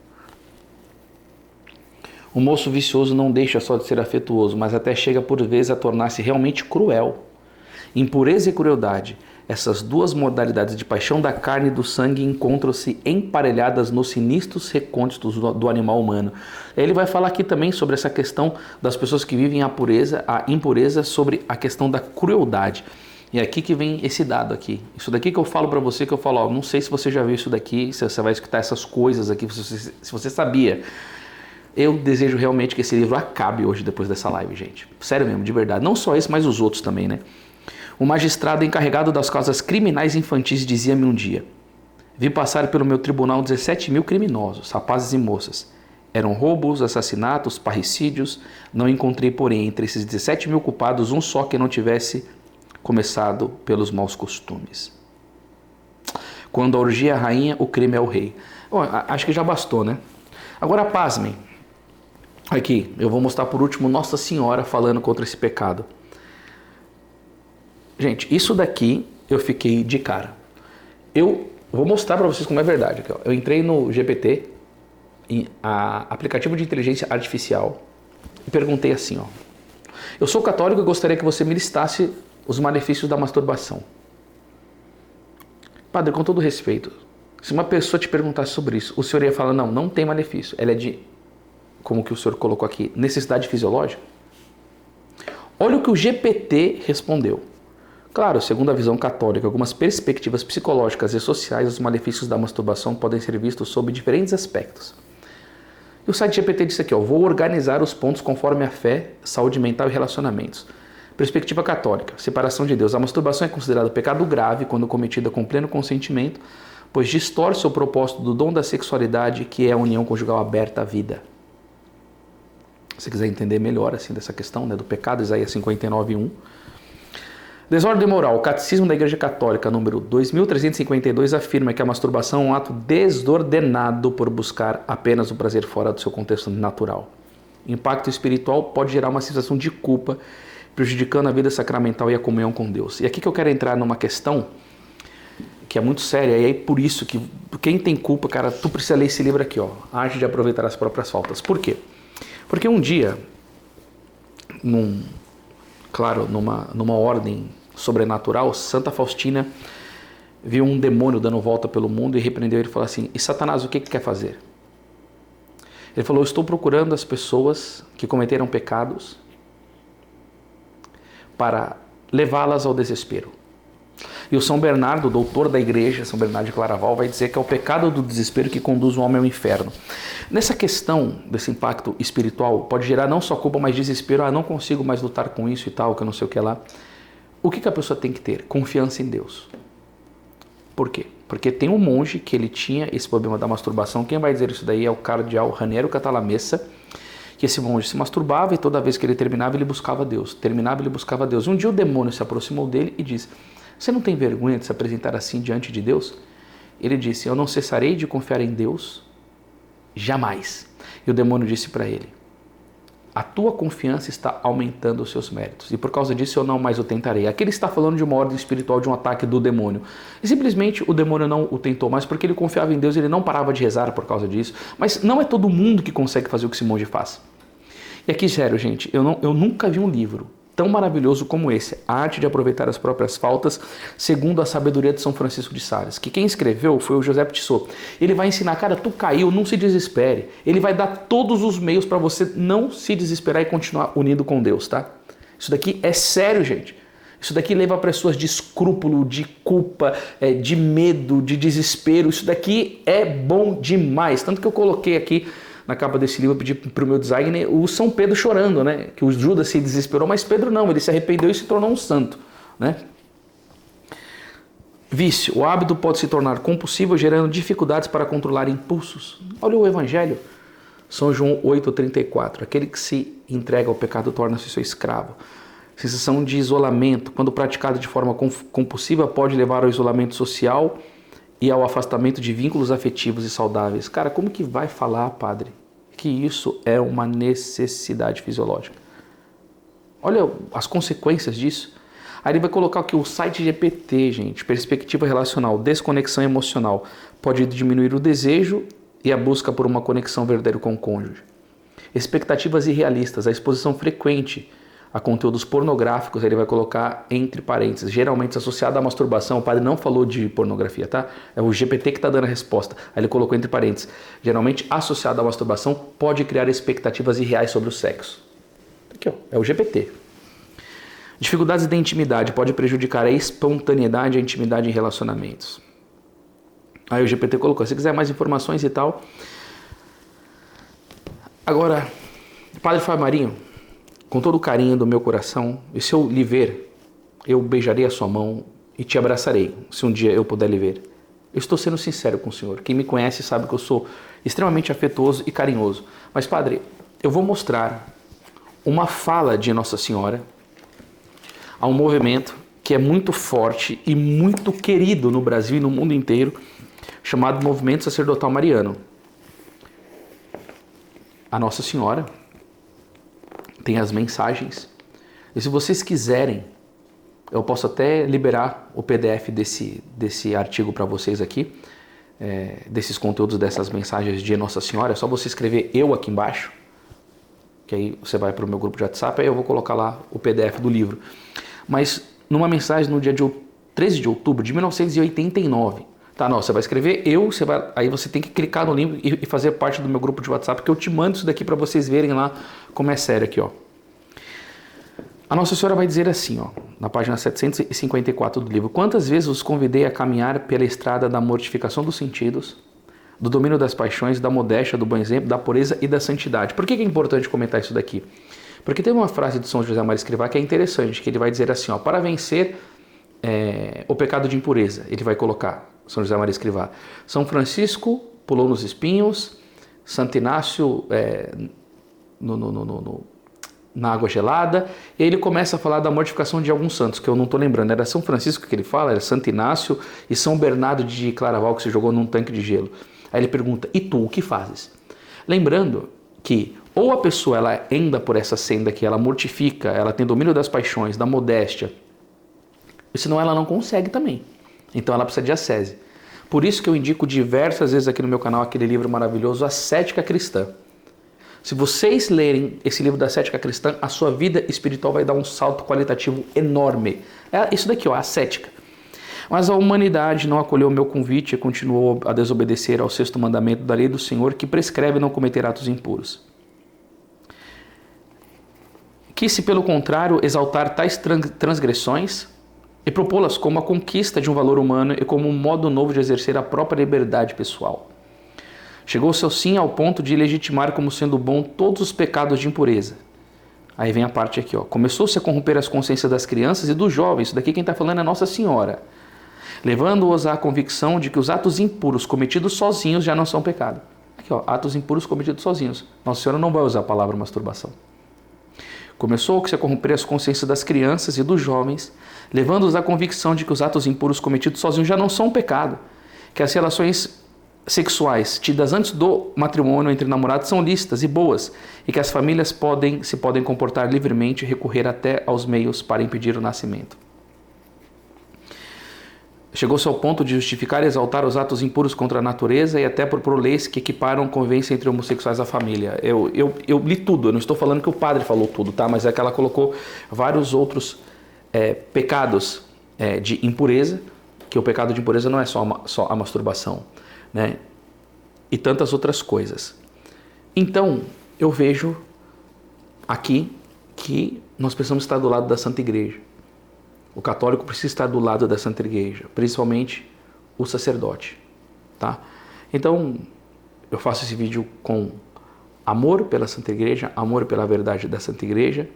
O moço vicioso não deixa só de ser afetuoso, mas até chega por vezes a tornar-se realmente cruel. Impureza e crueldade, essas duas modalidades de paixão da carne e do sangue encontram-se emparelhadas nos sinistros recônditos do animal humano. Ele vai falar aqui também sobre essa questão das pessoas que vivem a impureza, sobre a questão da crueldade. E é aqui que vem esse dado aqui. Isso daqui que eu falo para você, que eu falo, ó, não sei se você já viu isso daqui, se você vai escutar essas coisas aqui, se você sabia. Eu desejo realmente que esse livro acabe hoje, depois dessa live, gente. Sério mesmo, de verdade. Não só esse, mas os outros também, né? O magistrado encarregado das causas criminais infantis dizia-me um dia: vi passar pelo meu tribunal 17 mil criminosos, rapazes e moças. Eram roubos, assassinatos, parricídios. Não encontrei, porém, entre esses 17 mil culpados, um só que não tivesse começado pelos maus costumes. Quando a orgia é a rainha, o crime é o rei. Bom, acho que já bastou, né? Agora, pasmem. Aqui, eu vou mostrar por último Nossa Senhora falando contra esse pecado. Gente, isso daqui eu fiquei de cara. Eu vou mostrar para vocês como é verdade. Aqui, ó. Eu entrei no GPT, aplicativo de inteligência artificial, e perguntei assim, ó. Eu sou católico e gostaria que você me listasse os malefícios da masturbação. Padre, com todo respeito, se uma pessoa te perguntasse sobre isso, o senhor ia falar, não tem malefício. Ela é de, como que o senhor colocou aqui, necessidade fisiológica? Olha o que o GPT respondeu. Claro, segundo a visão católica, algumas perspectivas psicológicas e sociais, os malefícios da masturbação podem ser vistos sob diferentes aspectos. E o site GPT disse aqui, ó, vou organizar os pontos conforme a fé, saúde mental e relacionamentos. Perspectiva católica, separação de Deus. A masturbação é considerada pecado grave quando cometida com pleno consentimento, pois distorce o propósito do dom da sexualidade, que é a união conjugal aberta à vida. Se você quiser entender melhor assim dessa questão, né, do pecado, Isaías 59:1. Desordem moral. O Catecismo da Igreja Católica, número 2352, afirma que a masturbação é um ato desordenado por buscar apenas o prazer fora do seu contexto natural. O impacto espiritual pode gerar uma sensação de culpa, prejudicando a vida sacramental e a comunhão com Deus. E aqui que eu quero entrar numa questão que é muito séria, e aí por isso que quem tem culpa, cara, tu precisa ler esse livro aqui, ó, A Arte de Aproveitar as Próprias Faltas. Por quê? Porque um dia, numa ordem sobrenatural, Santa Faustina viu um demônio dando volta pelo mundo e repreendeu ele e falou assim: e Satanás, o que quer fazer? Ele falou: estou procurando as pessoas que cometeram pecados para levá-las ao desespero. E o São Bernardo, doutor da igreja, São Bernardo de Claraval, vai dizer que é o pecado do desespero que conduz o homem ao inferno. Nessa questão desse impacto espiritual, pode gerar não só culpa, mas desespero. Não consigo mais lutar com isso e tal, que eu não sei o que lá. O que a pessoa tem que ter? Confiança em Deus. Por quê? Porque tem um monge que ele tinha esse problema da masturbação. Quem vai dizer isso daí é o cardeal Raniero Cantalamessa, que esse monge se masturbava e toda vez que ele terminava, ele buscava Deus. Terminava, ele buscava Deus. Um dia o demônio se aproximou dele e disse: você não tem vergonha de se apresentar assim diante de Deus? Ele disse: eu não cessarei de confiar em Deus jamais. E o demônio disse para ele: a tua confiança está aumentando os seus méritos, e por causa disso eu não mais o tentarei. Aqui ele está falando de uma ordem espiritual, de um ataque do demônio. E simplesmente o demônio não o tentou mais porque ele confiava em Deus, ele não parava de rezar por causa disso. Mas não é todo mundo que consegue fazer o que esse monge faz. E aqui, sério, gente, eu nunca vi um livro tão maravilhoso como esse, A Arte de Aproveitar as Próprias Faltas, segundo a sabedoria de São Francisco de Sales, que quem escreveu foi o José Tissot. Ele vai ensinar, cara, tu caiu, não se desespere. Ele vai dar todos os meios para você não se desesperar e continuar unido com Deus, tá? Isso daqui é sério, gente. Isso daqui leva pessoas de escrúpulo, de culpa, de medo, de desespero. Isso daqui é bom demais. Tanto que eu coloquei aqui na capa desse livro, eu pedi para o meu designer o São Pedro chorando, né? Que o Judas se desesperou, mas Pedro não, ele se arrependeu e se tornou um santo, né? Vício. O hábito pode se tornar compulsivo, gerando dificuldades para controlar impulsos. Olha o Evangelho, São João 8,34. Aquele que se entrega ao pecado torna-se seu escravo. Sensação de isolamento, quando praticada de forma compulsiva, pode levar ao isolamento social e ao afastamento de vínculos afetivos e saudáveis. Cara, como que vai falar, padre, que isso é uma necessidade fisiológica? Olha as consequências disso. Aí ele vai colocar aqui o site GPT, gente, perspectiva relacional, desconexão emocional, pode diminuir o desejo e a busca por uma conexão verdadeira com o cônjuge. Expectativas irrealistas, a exposição frequente a conteúdos pornográficos, ele vai colocar entre parênteses, geralmente associado à masturbação. O padre não falou de pornografia, tá? É o GPT que está dando a resposta. Aí ele colocou entre parênteses, geralmente associado à masturbação, pode criar expectativas irreais sobre o sexo. Aqui, ó, é o GPT. Dificuldades da intimidade, pode prejudicar a espontaneidade e a intimidade em relacionamentos. Aí o GPT colocou, se quiser mais informações e tal. Agora, Padre Fábio Marinho, com todo o carinho do meu coração, e se eu lhe ver, eu beijarei a sua mão e te abraçarei, se um dia eu puder lhe ver. Eu estou sendo sincero com o senhor. Quem me conhece sabe que eu sou extremamente afetuoso e carinhoso. Mas, padre, eu vou mostrar uma fala de Nossa Senhora a um movimento que é muito forte e muito querido no Brasil e no mundo inteiro, chamado Movimento Sacerdotal Mariano. A Nossa Senhora tem as mensagens. E se vocês quiserem, eu posso até liberar o PDF desse artigo para vocês aqui, desses conteúdos, dessas mensagens de Nossa Senhora. É só você escrever "eu" aqui embaixo, que aí você vai para o meu grupo de WhatsApp, aí eu vou colocar lá o PDF do livro. Mas numa mensagem no dia 13 de outubro de 1989, tá? Não, você vai escrever "eu", aí você tem que clicar no link e fazer parte do meu grupo de WhatsApp, que eu te mando isso daqui para vocês verem lá como é sério aqui, ó. A Nossa Senhora vai dizer assim, ó, na página 754 do livro: quantas vezes os convidei a caminhar pela estrada da mortificação dos sentidos, do domínio das paixões, da modéstia, do bom exemplo, da pureza e da santidade. Por que é importante comentar isso daqui? Porque tem uma frase de São José Maria Escrivá que é interessante, que ele vai dizer assim, ó, para vencer o pecado de impureza, ele vai colocar, São José Maria Escrivá, São Francisco pulou nos espinhos, Santo Inácio na água gelada, e aí ele começa a falar da mortificação de alguns santos, que eu não estou lembrando, era São Francisco que ele fala, era Santo Inácio e São Bernardo de Claraval, que se jogou num tanque de gelo. Aí ele pergunta, e tu, o que fazes? Lembrando que ou a pessoa ela anda por essa senda que ela mortifica, ela tem domínio das paixões, da modéstia, senão ela não consegue também. Então ela precisa de ascese. Por isso que eu indico diversas vezes aqui no meu canal aquele livro maravilhoso, Ascética Cristã. Se vocês lerem esse livro da Ascética Cristã, a sua vida espiritual vai dar um salto qualitativo enorme. É isso daqui, ó, ascética. Mas a humanidade não acolheu o meu convite e continuou a desobedecer ao 6º mandamento da lei do Senhor, que prescreve não cometer atos impuros. Quis-se, pelo contrário, exaltar tais transgressões e propô-las como a conquista de um valor humano e como um modo novo de exercer a própria liberdade pessoal. Chegou-se assim ao ponto de legitimar como sendo bom todos os pecados de impureza. Aí vem a parte aqui, ó. Começou-se a corromper as consciências das crianças e dos jovens. Isso daqui quem está falando é Nossa Senhora. Levando-os à convicção de que os atos impuros cometidos sozinhos já não são pecado. Aqui, ó, atos impuros cometidos sozinhos. Nossa Senhora não vai usar a palavra masturbação. Começou-se a corromper as consciências das crianças e dos jovens, levando-os à convicção de que os atos impuros cometidos sozinhos já não são pecado, que as relações sexuais tidas antes do matrimônio entre namorados são lícitas e boas, e que as famílias se podem comportar livremente e recorrer até aos meios para impedir o nascimento. Chegou-se ao ponto de justificar e exaltar os atos impuros contra a natureza e até propor leis que equiparam convivência entre homossexuais à família. Eu li tudo, eu não estou falando que o padre falou tudo, tá? Mas é que ela colocou vários outros pecados de impureza, que o pecado de impureza não é só a masturbação, né? E tantas outras coisas. Então, eu vejo aqui que nós precisamos estar do lado da Santa Igreja. O católico precisa estar do lado da Santa Igreja, principalmente o sacerdote, tá? Então, eu faço esse vídeo com amor pela Santa Igreja, amor pela verdade da Santa Igreja,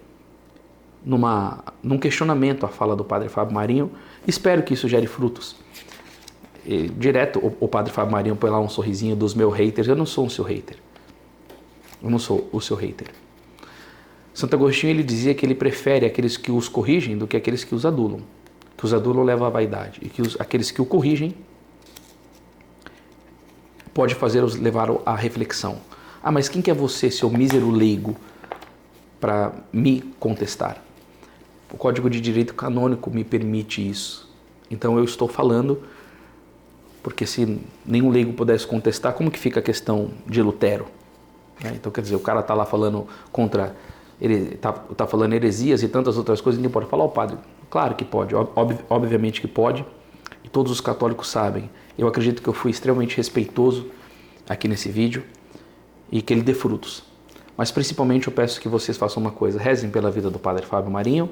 num questionamento à fala do Padre Fábio Marinho. Espero que isso gere frutos. E, direto, o Padre Fábio Marinho põe lá um sorrisinho dos meus haters. Eu não sou um seu hater. Eu não sou o seu hater. Santo Agostinho, ele dizia que ele prefere aqueles que os corrigem do que aqueles que os adulam. Que os adulam levam à vaidade. E que aqueles que o corrigem pode fazê-los levar à reflexão. Ah, mas quem que é você, seu mísero leigo, para me contestar? O Código de Direito Canônico me permite isso. Então eu estou falando, porque se nenhum leigo pudesse contestar, como que fica a questão de Lutero? Então, quer dizer, o cara está lá falando contra... Ele está falando heresias e tantas outras coisas, ninguém pode falar, ó, padre, claro que pode, obviamente que pode, e todos os católicos sabem. Eu acredito que eu fui extremamente respeitoso aqui nesse vídeo e que ele dê frutos. Mas principalmente eu peço que vocês façam uma coisa, rezem pela vida do Padre Fábio Marinho,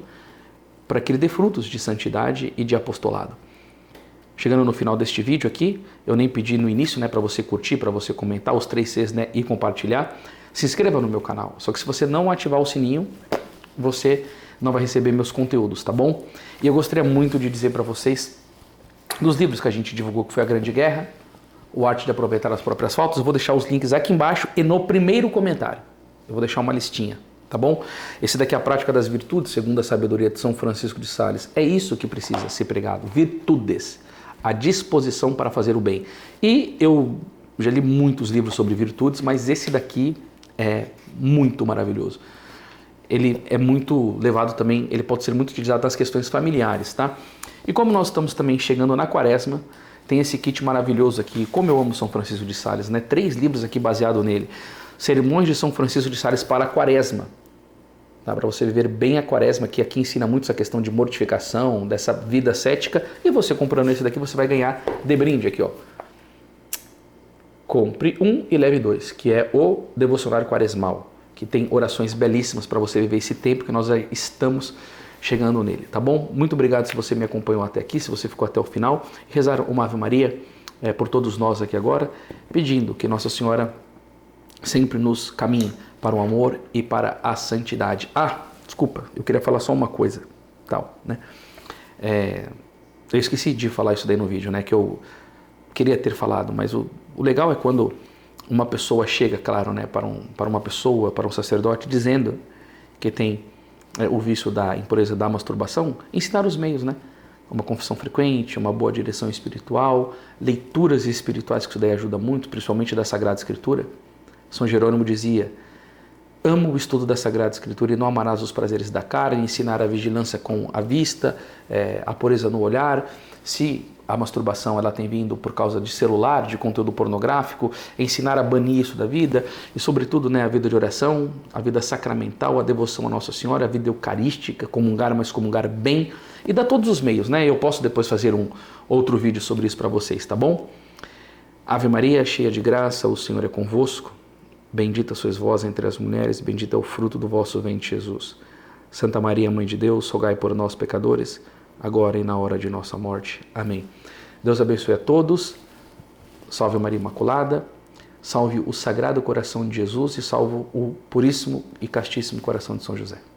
para que ele dê frutos de santidade e de apostolado. Chegando no final deste vídeo aqui, eu nem pedi no início, né, para você curtir, para você comentar os 3 Cs, né, e compartilhar. Se inscreva no meu canal, só que se você não ativar o sininho, você não vai receber meus conteúdos, tá bom? E eu gostaria muito de dizer para vocês, dos livros que a gente divulgou, que foi A Grande Guerra, O Arte de Aproveitar as Próprias Faltas, eu vou deixar os links aqui embaixo e no primeiro comentário. Eu vou deixar uma listinha, tá bom? Esse daqui é a Prática das Virtudes, segundo a sabedoria de São Francisco de Sales. É isso que precisa ser pregado, virtudes, a disposição para fazer o bem. E eu já li muitos livros sobre virtudes, mas esse daqui é muito maravilhoso. Ele é muito levado também, ele pode ser muito utilizado nas questões familiares, tá? E como nós estamos também chegando na Quaresma, tem esse kit maravilhoso aqui, como eu amo São Francisco de Sales, né? 3 livros aqui baseados nele. Sermões de São Francisco de Sales para a Quaresma. Tá? Para você viver bem a Quaresma, que aqui ensina muito essa questão de mortificação, dessa vida ascética. E você comprando esse daqui, você vai ganhar de brinde aqui, ó. Compre 1 e leve 2, que é o Devocionário Quaresmal, que tem orações belíssimas para você viver esse tempo que nós já estamos chegando nele, tá bom? Muito obrigado se você me acompanhou até aqui, se você ficou até o final. Rezar uma Ave Maria por todos nós aqui agora, pedindo que Nossa Senhora sempre nos caminhe para o amor e para a santidade. Ah, desculpa, eu queria falar só uma coisa, tal, né? Eu esqueci de falar isso daí no vídeo, né? Que eu queria ter falado, mas o legal é quando uma pessoa chega, claro, né, para uma pessoa, para um sacerdote, dizendo que tem o vício da impureza da masturbação, ensinar os meios, né? Uma confissão frequente, uma boa direção espiritual, leituras espirituais, que isso daí ajuda muito, principalmente da Sagrada Escritura. São Jerônimo dizia: amo o estudo da Sagrada Escritura e não amarás os prazeres da carne, ensinar a vigilância com a vista, a pureza no olhar. Se a masturbação ela tem vindo por causa de celular, de conteúdo pornográfico, ensinar a banir isso da vida e, sobretudo, né, a vida de oração, a vida sacramental, a devoção a Nossa Senhora, a vida eucarística, comungar, mas comungar bem e dar todos os meios, né? Eu posso depois fazer um outro vídeo sobre isso para vocês, tá bom? Ave Maria, cheia de graça, o Senhor é convosco. Bendita sois vós entre as mulheres, bendito é o fruto do vosso ventre, Jesus. Santa Maria, Mãe de Deus, rogai por nós, pecadores, agora e na hora de nossa morte. Amém. Deus abençoe a todos. Salve Maria Imaculada. Salve o Sagrado Coração de Jesus e salve o Puríssimo e Castíssimo Coração de São José.